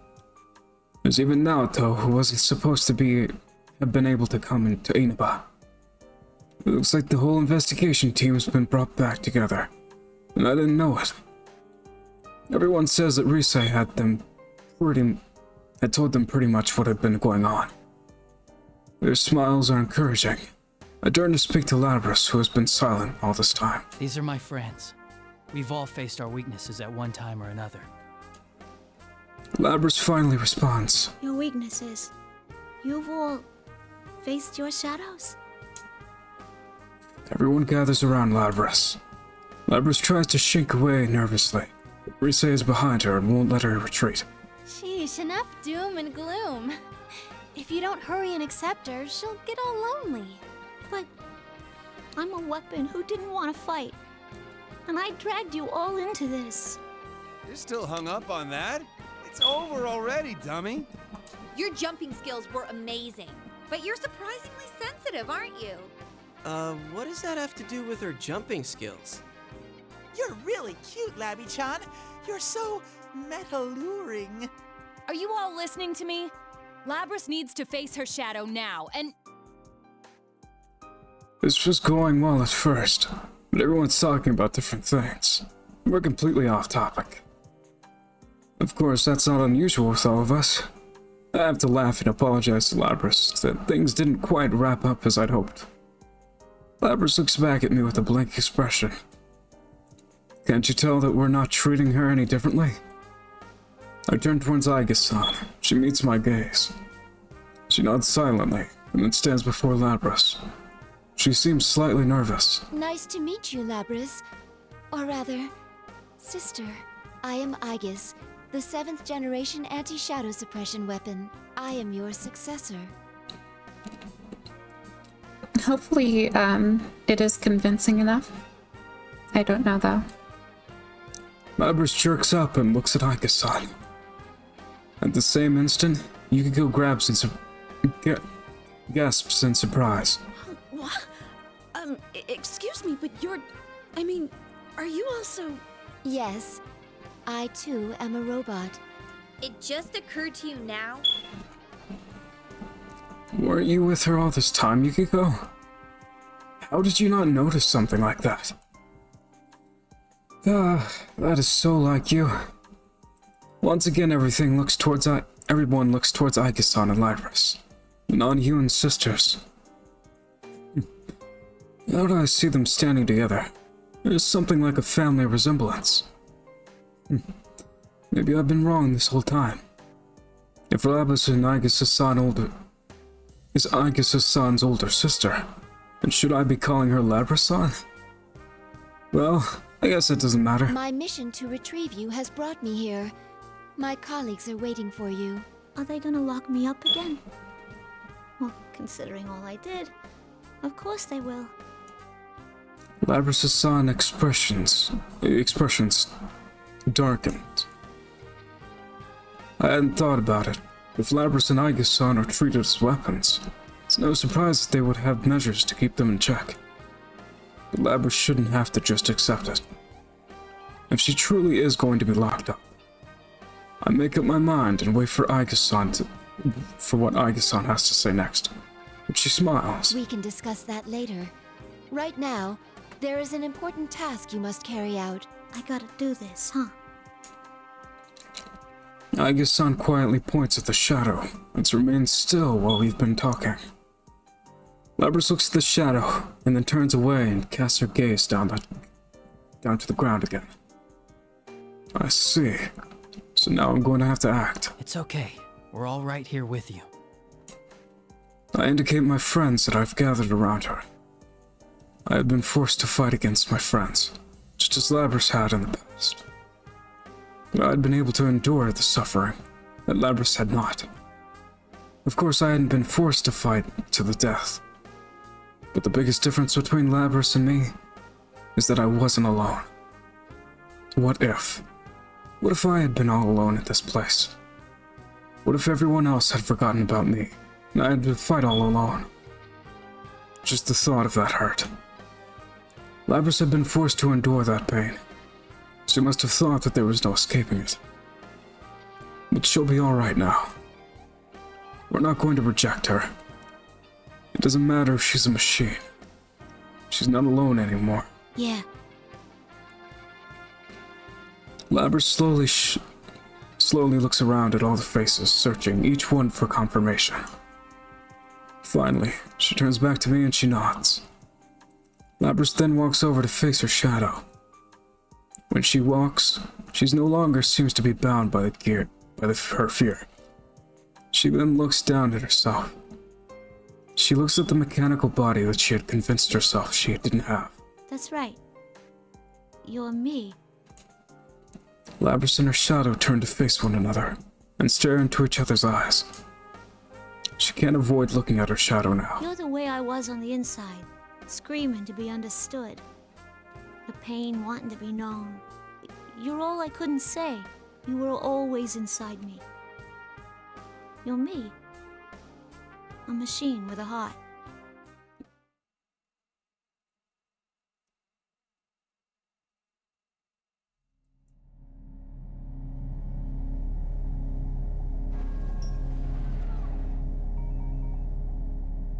There's even Naoto, who wasn't supposed to have been able to come into Inaba. It looks like the whole investigation team's been brought back together, and I didn't know it. Everyone says that Rise had told them pretty much what had been going on. Their smiles are encouraging. I turn to speak to Labrys, who has been silent all this time. These are my friends. We've all faced our weaknesses at one time or another. Labrys finally responds. Your weaknesses. You've all faced your shadows? Everyone gathers around Labrys. Labrys tries to shake away nervously, but Rise is behind her and won't let her retreat. Sheesh, enough doom and gloom. If you don't hurry and accept her, she'll get all lonely. But I'm a weapon who didn't want to fight. And I dragged you all into this. You're still hung up on that? It's over already, dummy. Your jumping skills were amazing. But you're surprisingly sensitive, aren't you? What does that have to do with her jumping skills? You're really cute, Labby-chan. You're so meta-luring. Are you all listening to me? Labrys needs to face her shadow now, and... This was going well at first, but everyone's talking about different things. We're completely off topic. Of course, that's not unusual with all of us. I have to laugh and apologize to Labrys that things didn't quite wrap up as I'd hoped. Labrys looks back at me with a blank expression. Can't you tell that we're not treating her any differently? I turn towards Aiga-san. She meets my gaze. She nods silently, and then stands before Labrys. She seems slightly nervous. Nice to meet you, Labrys. Or rather, sister. I am Aegis, the 7th generation anti-shadow suppression weapon. I am your successor. Hopefully, it is convincing enough. I don't know, though. Labrys jerks up and looks at Aiga-san. At the same instant, Yukiko gasps in surprise. What? Excuse me, but you're... I mean, are you also... Yes, I too am a robot. It just occurred to you now? Weren't you with her all this time, Yukiko? How did you not notice something like that? That is so like you. Once again, everyone looks towards Aiga-san and Labrys, the non-human sisters. Now that I see them standing together, there's something like a family resemblance. Maybe I've been wrong this whole time. If Labrys is Aiga-san's older sister, then should I be calling her Labrys-san? Well, I guess it doesn't matter. My mission to retrieve you has brought me here. My colleagues are waiting for you. Are they gonna lock me up again? Well, considering all I did, of course they will. Labrys' expressions darkened. I hadn't thought about it. If Labrys and Aiga-san are treated as weapons, it's no surprise that they would have measures to keep them in check. But Labrys shouldn't have to just accept it. If she truly is going to be locked up, I make up my mind and wait for what Aiga-san has to say next. But she smiles. We can discuss that later. Right now, there is an important task you must carry out. I gotta do this, huh? Aiga-san quietly points at the shadow. It's remained still while we've been talking. Labrys looks at the shadow and then turns away and casts her gaze down to the ground again. I see. So now I'm going to have to act. It's okay. We're all right here with you. I indicate my friends that I've gathered around her. I had been forced to fight against my friends, just as Labrys had in the past. But I had been able to endure the suffering that Labrys had not. Of course, I hadn't been forced to fight to the death. But the biggest difference between Labrys and me is that I wasn't alone. What if? What if I had been all alone at this place? What if everyone else had forgotten about me, and I had to fight all alone? Just the thought of that hurt. Labrys had been forced to endure that pain. She must have thought that there was no escaping it. But she'll be alright now. We're not going to reject her. It doesn't matter if she's a machine. She's not alone anymore. Yeah. Labrys slowly looks around at all the faces, searching each one for confirmation. Finally, she turns back to me and she nods. Labrys then walks over to face her shadow. When she walks, she no longer seems to be bound by her fear. She then looks down at herself. She looks at the mechanical body that she had convinced herself she didn't have. That's right. You're me. Labrys and her shadow turn to face one another and stare into each other's eyes. She can't avoid looking at her shadow now. You're the way I was on the inside, screaming to be understood. The pain wanting to be known. You're all I couldn't say. You were always inside me. You're me. A machine with a heart.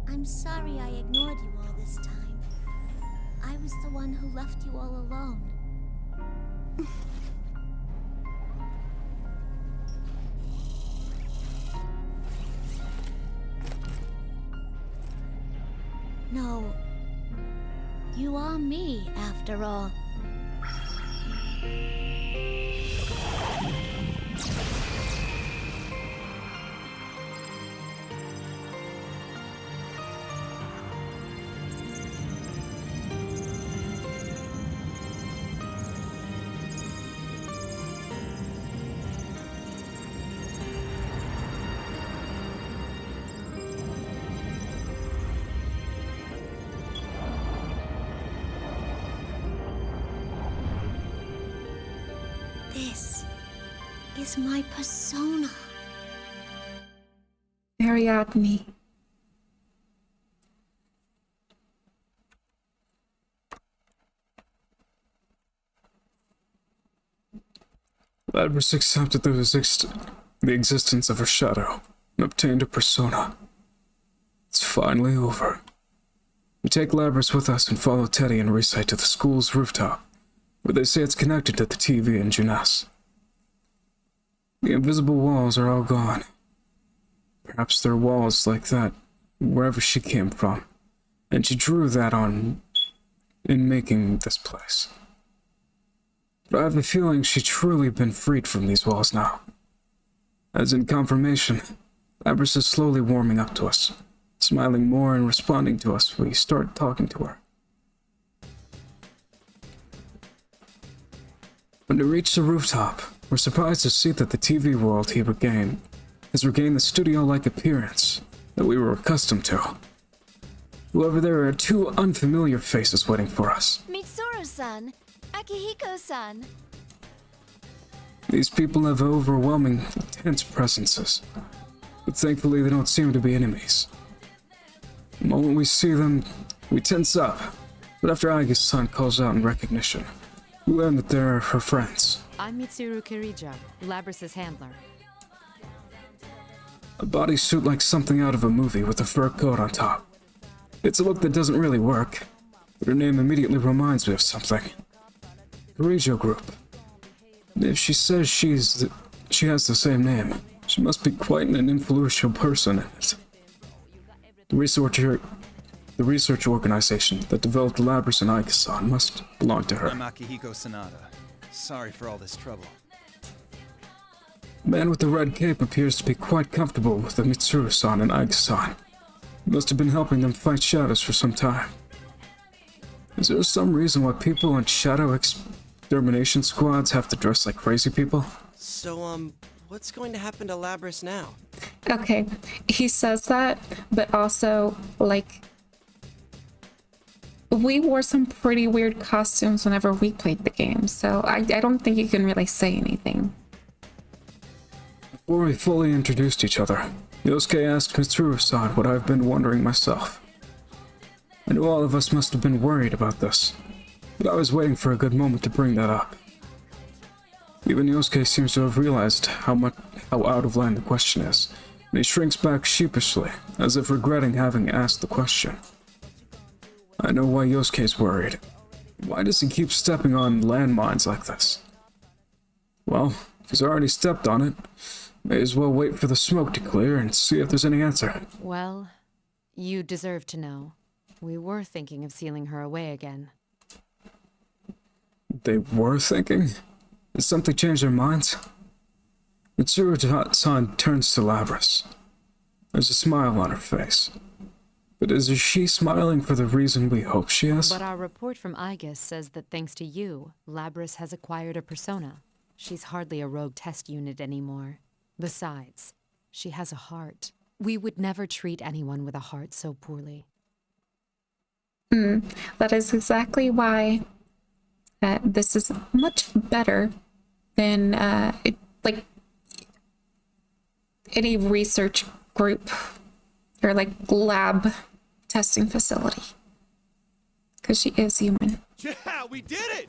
I'm sorry I ignored you all this time. I was the one who left you all alone. No, you are me, after all. This is my persona. Ariadne. Labrys accepted the existence of her shadow and obtained a persona. It's finally over. We take Labrys with us and follow Teddy and Resite to the school's rooftop, where they say it's connected to the TV in Jeunesse. The invisible walls are all gone. Perhaps there are walls like that wherever she came from, and she drew that on in making this place. But I have a feeling she's truly been freed from these walls now. As in confirmation, Labrys is slowly warming up to us, smiling more and responding to us when we start talking to her. When we reach the rooftop, we're surprised to see that the TV world he regained has regained the studio-like appearance that we were accustomed to. However, there are two unfamiliar faces waiting for us. Mitsuru-san! Akihiko-san! These people have overwhelming, intense presences, but thankfully they don't seem to be enemies. The moment we see them, we tense up, but after Aigis-san calls out in recognition, we learn that they're her friends. I'm Mitsuru Kirija, Labrys' handler. A bodysuit like something out of a movie with a fur coat on top. It's a look that doesn't really work, but her name immediately reminds me of something. Kirijo Group. If she says she has the same name, she must be quite an influential person in it. The research organization that developed Labrys and Aigis-san must belong to her. I'm Akihiko Sanada. Sorry for all this trouble. The man with the red cape appears to be quite comfortable with the Mitsuru-san and Aigis-san. He must have been helping them fight shadows for some time. Is there some reason why people in shadow extermination squads have to dress like crazy people? So, what's going to happen to Labrys now? Okay, he says that, but also, like, we wore some pretty weird costumes whenever we played the game, so I don't think you can really say anything. Before we fully introduced each other, Yosuke asked Mitsuru-san what I've been wondering myself. I knew all of us must have been worried about this, but I was waiting for a good moment to bring that up. Even Yosuke seems to have realized how out of line the question is, and he shrinks back sheepishly, as if regretting having asked the question. I know why Yosuke's worried. Why does he keep stepping on landmines like this? Well, if he's already stepped on it, may as well wait for the smoke to clear and see if there's any answer. Well, you deserve to know. We were thinking of sealing her away again. They were thinking? Did something change their minds? Mitsuru-san turns to Labrys. There's a smile on her face. But is she smiling for the reason we hope she is? But our report from Aigis says that thanks to you, Labrys has acquired a persona. She's hardly a rogue test unit anymore. Besides, she has a heart. We would never treat anyone with a heart so poorly. That is exactly why this is much better than like any research group or like lab testing facility. Because she is human. Yeah, we did it!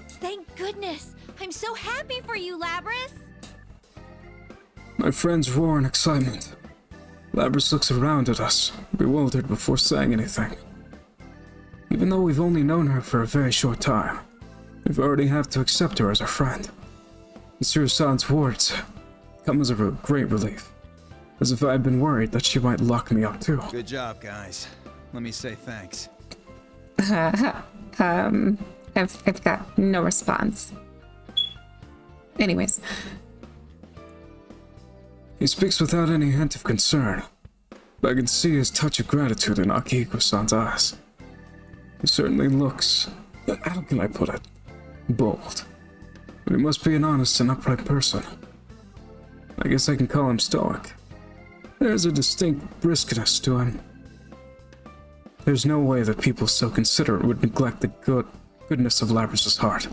Thank goodness! I'm so happy for you, Labrys! My friends roar in excitement. Labrys looks around at us, bewildered before saying anything. Even though we've only known her for a very short time, we've already have to accept her as our friend. Mr. Hassan's words come as a great relief, as if I had been worried that she might lock me up too. Good job, guys. Let me say thanks. I've got no response. Anyways. He speaks without any hint of concern, but I can see his touch of gratitude in Akihiko-san's eyes. He certainly looks, how can I put it, bold. But he must be an honest and upright person. I guess I can call him stoic. There's a distinct briskness to him. There's no way that people so considerate would neglect the goodness of Labrys' heart.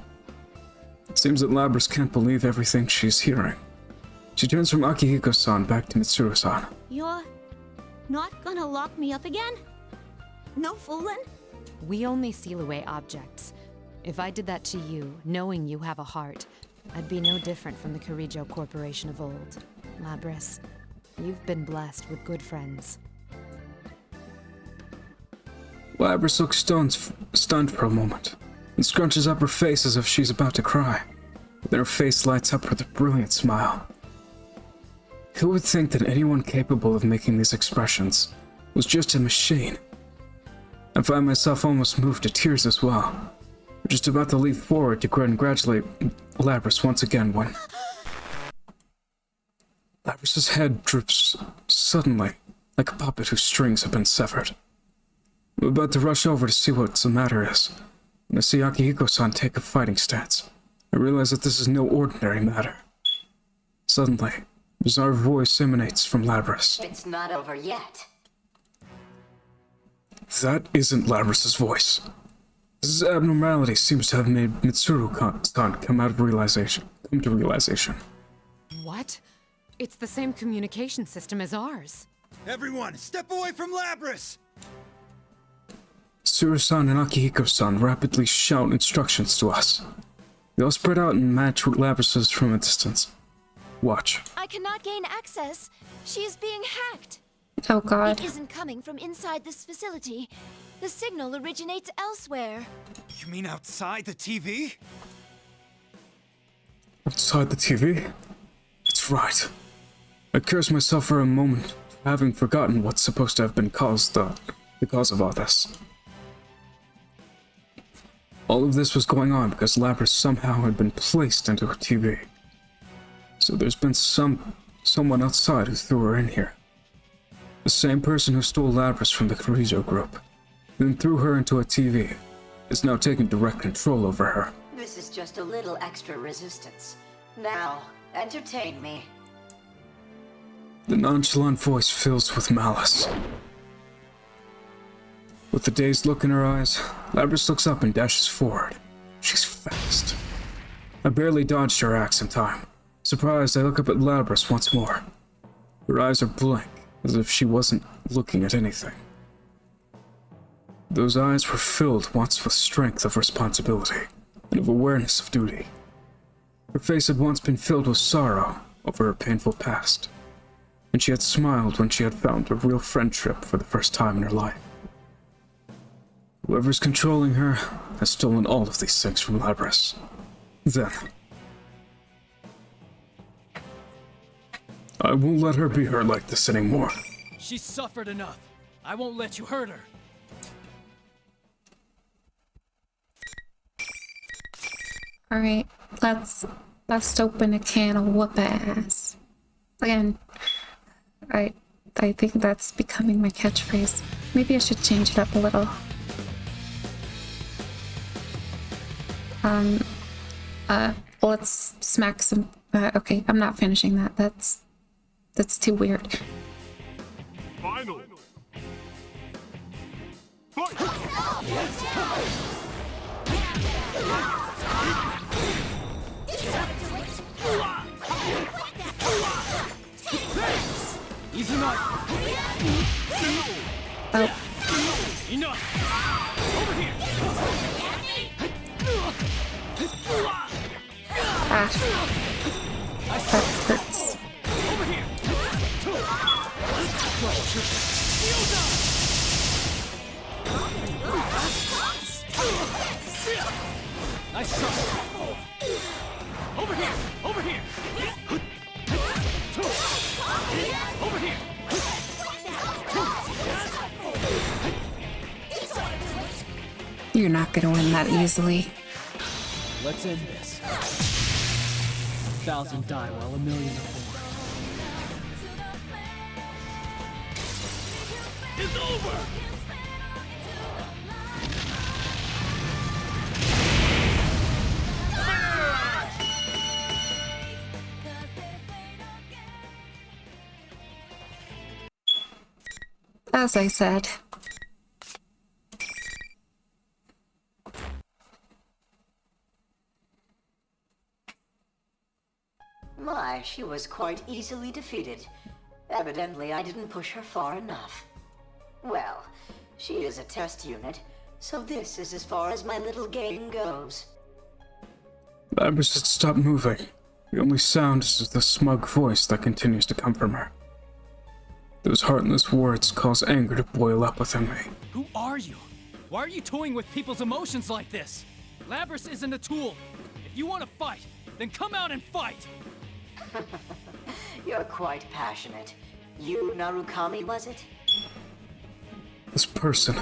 It seems that Labrys can't believe everything she's hearing. She turns from Akihiko-san back to Mitsuru-san. You're not gonna lock me up again? No fooling? We only seal away objects. If I did that to you, knowing you have a heart, I'd be no different from the Kirijo Corporation of old. Labrys, you've been blessed with good friends. Labrys looks stunned for a moment, and scrunches up her face as if she's about to cry. Then her face lights up with a brilliant smile. Who would think that anyone capable of making these expressions was just a machine? I find myself almost moved to tears as well. We're just about to leap forward to congratulate Labrys once again when Labrys' head droops suddenly, like a puppet whose strings have been severed. I'm about to rush over to see what the matter is, when I see Akihiko-san take a fighting stance. I realize that this is no ordinary matter. Suddenly, a bizarre voice emanates from Labrys. It's not over yet. That isn't Labrys' voice. This abnormality seems to have made Mitsuru-san come to realization. What? It's the same communication system as ours. Everyone, step away from Labrys! Mitsuru-san and Akihiko-san rapidly shout instructions to us. They all spread out and match Labrys' from a distance. Watch. I cannot gain access. She is being hacked. Oh god. It isn't coming from inside this facility. The signal originates elsewhere. You mean outside the TV? Outside the TV? It's right. I curse myself for a moment, having forgotten what's supposed to have been the cause of all this. All of this was going on because Labrys somehow had been placed into a TV. So there's been someone outside who threw her in here. The same person who stole Labrys from the Kirijo group, then threw her into a TV, is now taking direct control over her. This is just a little extra resistance. Now, entertain me. The nonchalant voice fills with malice. With a dazed look in her eyes, Labrys looks up and dashes forward. She's fast. I barely dodged her axe in time. Surprised, I look up at Labrys once more. Her eyes are blank, as if she wasn't looking at anything. Those eyes were filled once with strength of responsibility and of awareness of duty. Her face had once been filled with sorrow over her painful past, and she had smiled when she had found a real friendship for the first time in her life. Whoever's controlling her has stolen all of these things from Labrys. Then, I won't let her be hurt like this anymore. She's suffered enough. I won't let you hurt her. Alright, let's open a can of whoop ass. Again, I think that's becoming my catchphrase. Maybe I should change it up a little. Let's smack some. Okay, I'm not finishing that. That's too weird. Final. Oh. Ah. That hurts. Nice try. Over here! Over here! Over here! You're not gonna win that easily. Let's end this. 1,000 die while 1,000,000 are born. It's over! As I said. My, she was quite easily defeated. Evidently, I didn't push her far enough. Well, she is a test unit, so this is as far as my little game goes. Labrys had stopped moving. The only sound is the smug voice that continues to come from her. Those heartless words cause anger to boil up within me. Who are you? Why are you toying with people's emotions like this? Labrys isn't a tool. If you want to fight, then come out and fight! You're quite passionate. You, Narukami, was it? This person,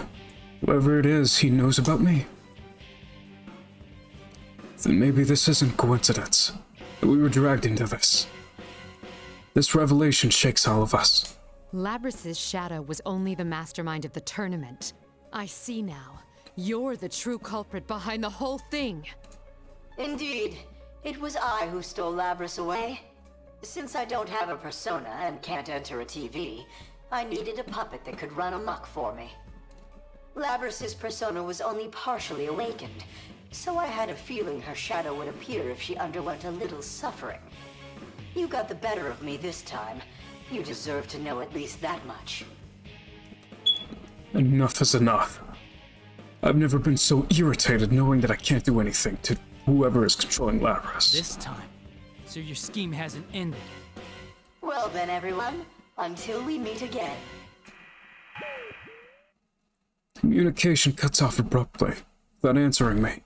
whoever it is, he knows about me. Then maybe this isn't coincidence, that we were dragged into this. This revelation shakes all of us. Labrys' shadow was only the mastermind of the tournament. I see now. You're the true culprit behind the whole thing. Indeed. It was I who stole Labrys away. Since I don't have a persona and can't enter a TV, I needed a puppet that could run amok for me. Labrys' persona was only partially awakened, so I had a feeling her shadow would appear if she underwent a little suffering. You got the better of me this time. You deserve to know at least that much. Enough is enough. I've never been so irritated knowing that I can't do anything to whoever is controlling Labrys. This time. So your scheme hasn't ended. Well then, everyone, until we meet again. Communication cuts off abruptly, without answering me.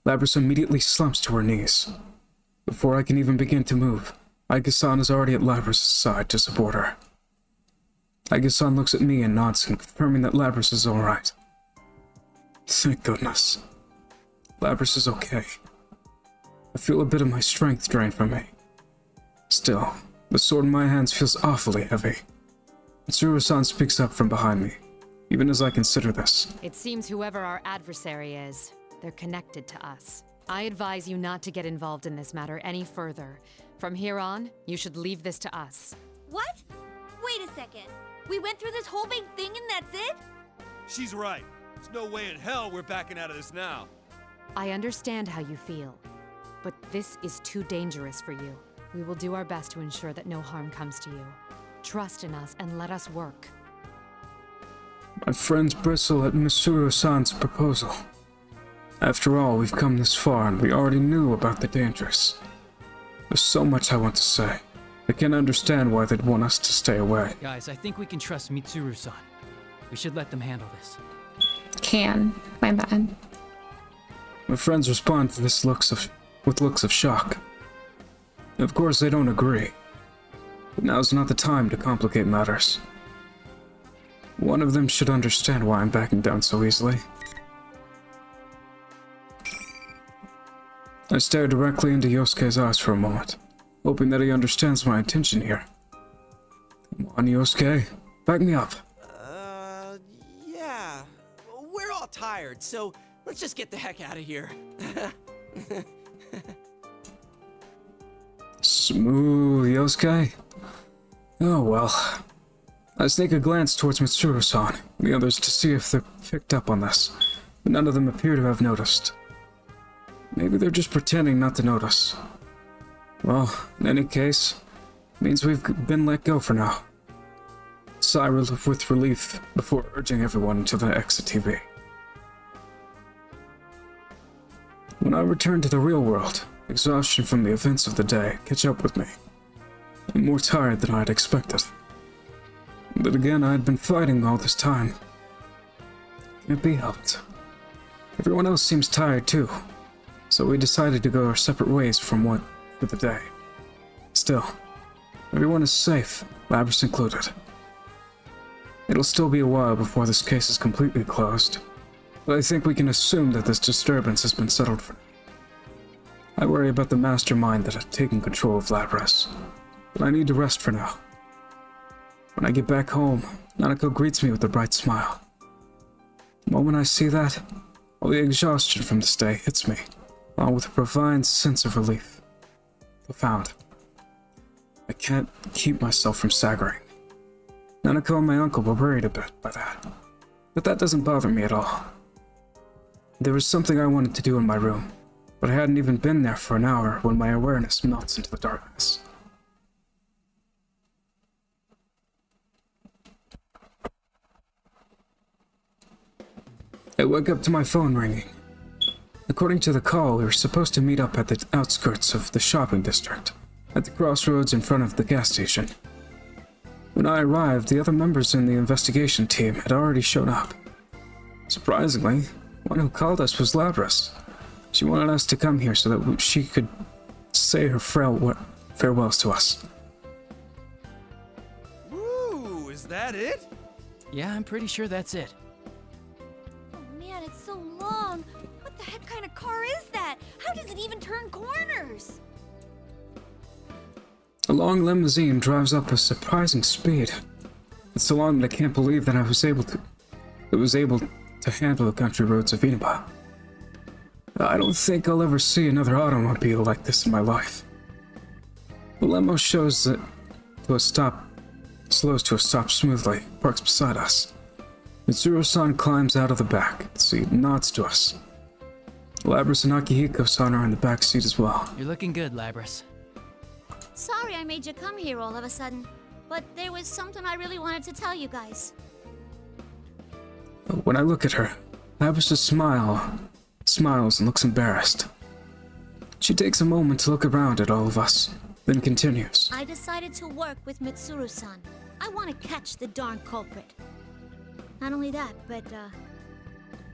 Labrys immediately slumps to her knees. Before I can even begin to move, Aige-san is already at Labrys' side to support her. Aige-san looks at me and nods, confirming that Labrys is alright. Thank goodness. Labrys is okay. I feel a bit of my strength drained from me. Still, the sword in my hands feels awfully heavy. Mitsuru-san speaks up from behind me, even as I consider this. It seems whoever our adversary is, they're connected to us. I advise you not to get involved in this matter any further. From here on, you should leave this to us. What? Wait a second. We went through this whole big thing and that's it? She's right. There's no way in hell we're backing out of this now. I understand how you feel, but this is too dangerous for you. We will do our best to ensure that no harm comes to you. Trust in us and let us work. My friends bristle at Mitsuru-san's proposal. After all, we've come this far and we already knew about the dangers. There's so much I want to say. I can't understand why they'd want us to stay away. Guys, I think we can trust Mitsuru-san. We should let them handle this. My bad. My friends respond to this with looks of shock. Of course, they don't agree. But now's not the time to complicate matters. One of them should understand why I'm backing down so easily. I stare directly into Yosuke's eyes for a moment, hoping that he understands my intention here. Come on, Yosuke. Back me up. Yeah. We're all tired, so let's just get the heck out of here. Smooth, Yosuke. Oh well. I sneak a glance towards Mitsuru-san and the others to see if they're picked up on this, but none of them appear to have noticed. Maybe they're just pretending not to notice. Well, in any case, it means we've been let go for now. sigh with relief before urging everyone to the exit TV. When I return to the real world, exhaustion from the events of the day catch up with me. I'm more tired than I had expected. But again, I had been fighting all this time. Can't be helped. Everyone else seems tired too, so we decided to go our separate ways for the day. Still, everyone is safe, Labrys included. It'll still be a while before this case is completely closed, but I think we can assume that this disturbance has been settled for now. I worry about the mastermind that had taken control of Labrys, but I need to rest for now. When I get back home, Nanako greets me with a bright smile. The moment I see that, all the exhaustion from this day hits me, along with a profound sense of relief. Profound. I can't keep myself from staggering. Nanako and my uncle were worried a bit by that, but that doesn't bother me at all. There was something I wanted to do in my room, but I hadn't even been there for an hour when my awareness melts into the darkness. I woke up to my phone ringing. According to the call, we were supposed to meet up at the outskirts of the shopping district, at the crossroads in front of the gas station. When I arrived, the other members in the investigation team had already shown up. Surprisingly, one who called us was Labrys. She wanted us to come here so that she could say her farewells to us. Ooh, is that it? Yeah, I'm pretty sure that's it. Man, it's so long. What the heck kind of car is that? How does it even turn corners? A long limousine drives up with surprising speed. It's so long that I can't believe that it was able to handle the country roads of Inaba. I don't think I'll ever see another automobile like this in my life. The limo slows to a stop smoothly, parks beside us. Mitsuru-san climbs out of the back seat and nods to us. Labrys and Akihiko-san are in the back seat as well. You're looking good, Labrys. Sorry I made you come here all of a sudden, but there was something I really wanted to tell you guys. When I look at her, Labrys smiles and looks embarrassed. She takes a moment to look around at all of us, then continues. I decided to work with Mitsuru-san. I want to catch the darn culprit. Not only that, but,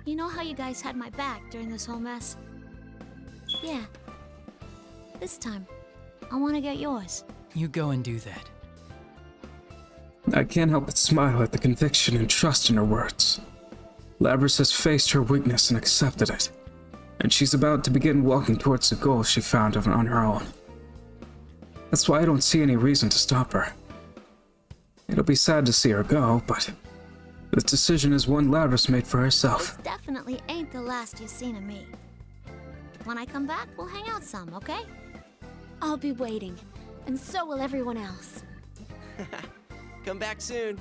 you know how you guys had my back during this whole mess? Yeah. This time, I want to get yours. You go and do that. I can't help but smile at the conviction and trust in her words. Labrys has faced her weakness and accepted it, and she's about to begin walking towards the goal she found on her own. That's why I don't see any reason to stop her. It'll be sad to see her go, but this decision is one Labrys made for herself. This definitely ain't the last you've seen of me. When I come back, we'll hang out some, okay? I'll be waiting, and so will everyone else. Come back soon.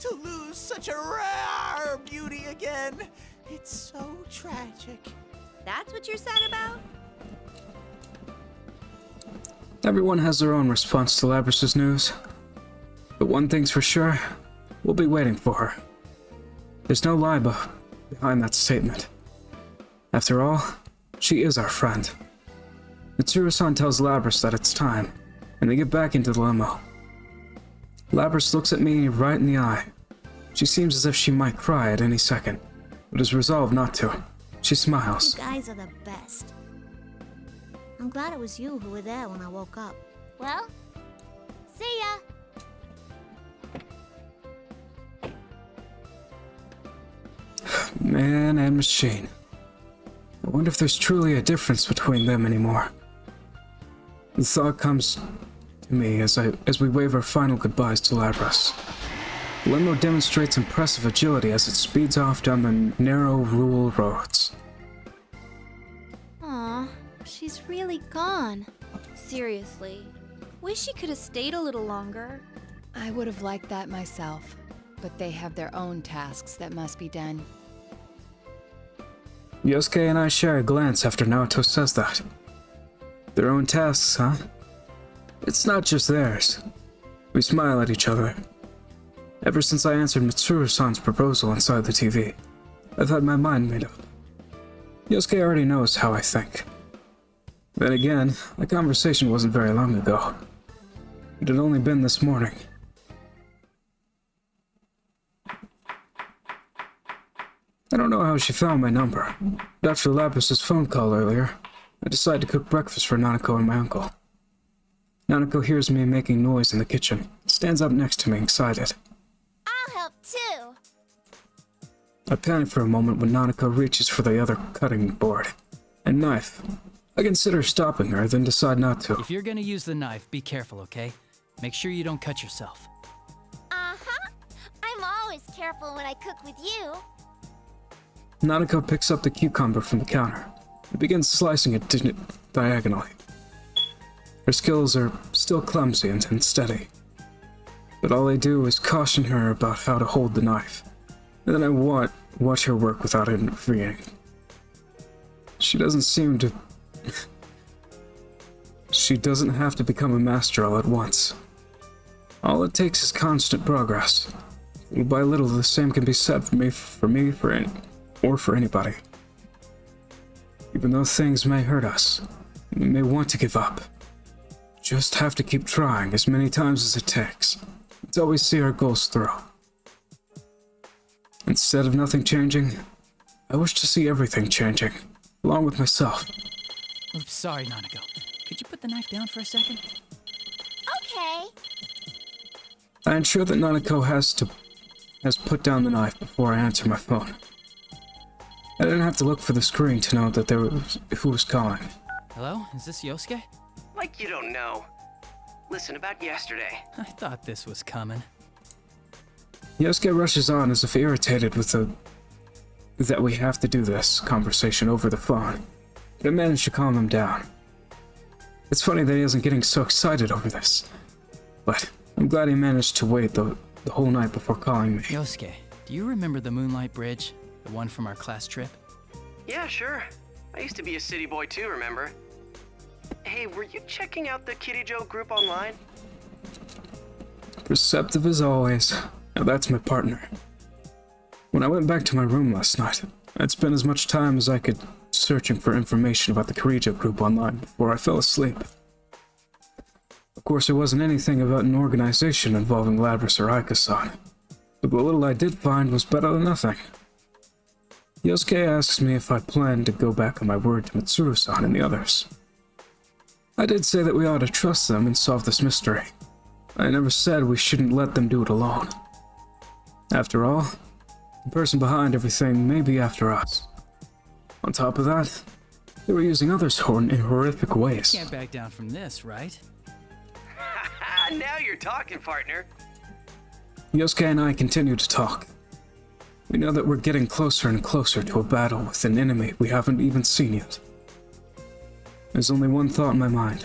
To lose such a rare beauty again. It's so tragic. That's what you're sad about? Everyone has their own response to Labrys' news. But one thing's for sure, we'll be waiting for her. There's no lie behind that statement. After all, she is our friend. Mitsuru-san tells Labrys that it's time, and they get back into the limo. Labrys looks at me right in the eye. She seems as if she might cry at any second, but is resolved not to. She smiles. You guys are the best. I'm glad it was you who were there when I woke up. Well, see ya! Man and machine. I wonder if there's truly a difference between them anymore. The thought comes to me as we wave our final goodbyes to Labrys. The limo demonstrates impressive agility as it speeds off down the narrow, rural roads. Aw, she's really gone. Seriously. Wish she could have stayed a little longer. I would have liked that myself, but they have their own tasks that must be done. Yosuke and I share a glance after Naoto says that. Their own tasks, huh? It's not just theirs. We smile at each other. Ever since I answered Mitsuru-san's proposal inside the TV, I've had my mind made up. Yosuke already knows how I think. Then again, the conversation wasn't very long ago. It had only been this morning. I don't know how she found my number, but after Labrys' phone call earlier, I decided to cook breakfast for Nanako and my uncle. Nanako hears me making noise in the kitchen, stands up next to me excited. I'll help too. I panic for a moment when Nanako reaches for the other cutting board and knife. I consider stopping her, then decide not to. If you're gonna use the knife, be careful, okay? Make sure you don't cut yourself. Uh-huh. I'm always careful when I cook with you. Nanako picks up the cucumber from the counter and begins slicing it diagonally. Her skills are still clumsy and unsteady, but all I do is caution her about how to hold the knife, and then I watch her work without interfering. She doesn't seem to... She doesn't have to become a master all at once. All it takes is constant progress. Little by little, the same can be said for anybody. Even though things may hurt us, we may want to give up. Just have to keep trying as many times as it takes until we see our goals through. Instead of nothing changing, I wish to see everything changing, along with myself. Oops, sorry, Nanako. Could you put the knife down for a second? Okay. I ensure that Nanako has put down the knife before I answer my phone. I didn't have to look for the screen to know that who was calling. Hello? Is this Yosuke? Like you don't know. Listen, about yesterday. I thought this was coming. Yosuke rushes on as if irritated with that we have to do this conversation over the phone, but I managed to calm him down. It's funny that he isn't getting so excited over this, but I'm glad he managed to wait the whole night before calling me. Yosuke, do you remember the Moonlight Bridge? The one from our class trip? Yeah, sure. I used to be a city boy too, remember? Hey, were you checking out the Kitty Joe group online? Perceptive as always. Now that's my partner. When I went back to my room last night, I'd spent as much time as I could searching for information about the Kirijo group online before I fell asleep. Of course, there wasn't anything about an organization involving Labrys or Aika-san, but the little I did find was better than nothing. Yosuke asks me if I plan to go back on my word to Mitsuru-san and the others. I did say that we ought to trust them and solve this mystery. I never said we shouldn't let them do it alone. After all, the person behind everything may be after us. On top of that, they were using others in horrific ways. You can't back down from this, right? Now you're talking, partner. Yosuke and I continue to talk. We know that we're getting closer and closer to a battle with an enemy we haven't even seen yet. There's only one thought in my mind.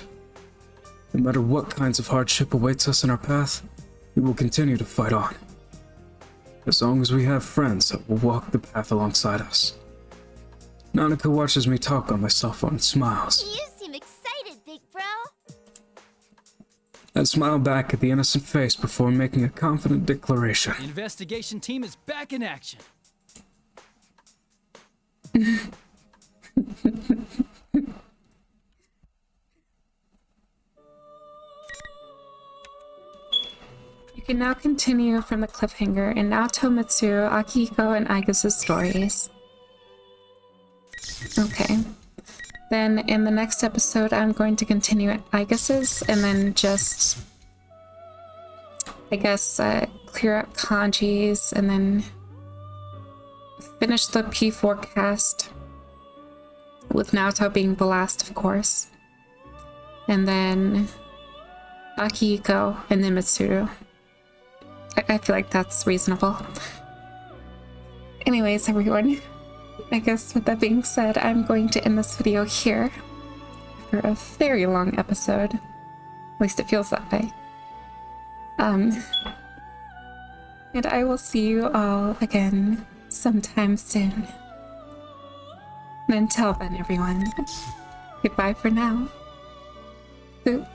No matter what kinds of hardship awaits us in our path, we will continue to fight on. As long as we have friends that will walk the path alongside us. Nanako watches me talk on my cell phone and smiles. You seem excited, big bro. I smile back at the innocent face before making a confident declaration. The investigation team is back in action. You can now continue from the cliffhanger in Naoto, Mitsuru, Akihiko, and Aigus' stories. Okay. Then in the next episode, I'm going to continue at Aigus's and then just, I guess, clear up kanjis and then finish the P4 cast with Naoto being the last, of course. And then Akihiko and then Mitsuru. I feel like that's reasonable. Anyways, everyone, I guess with that being said, I'm going to end this video here for a very long episode. At least it feels that way. And I will see you all again sometime soon. And until then, everyone, goodbye for now. Boop.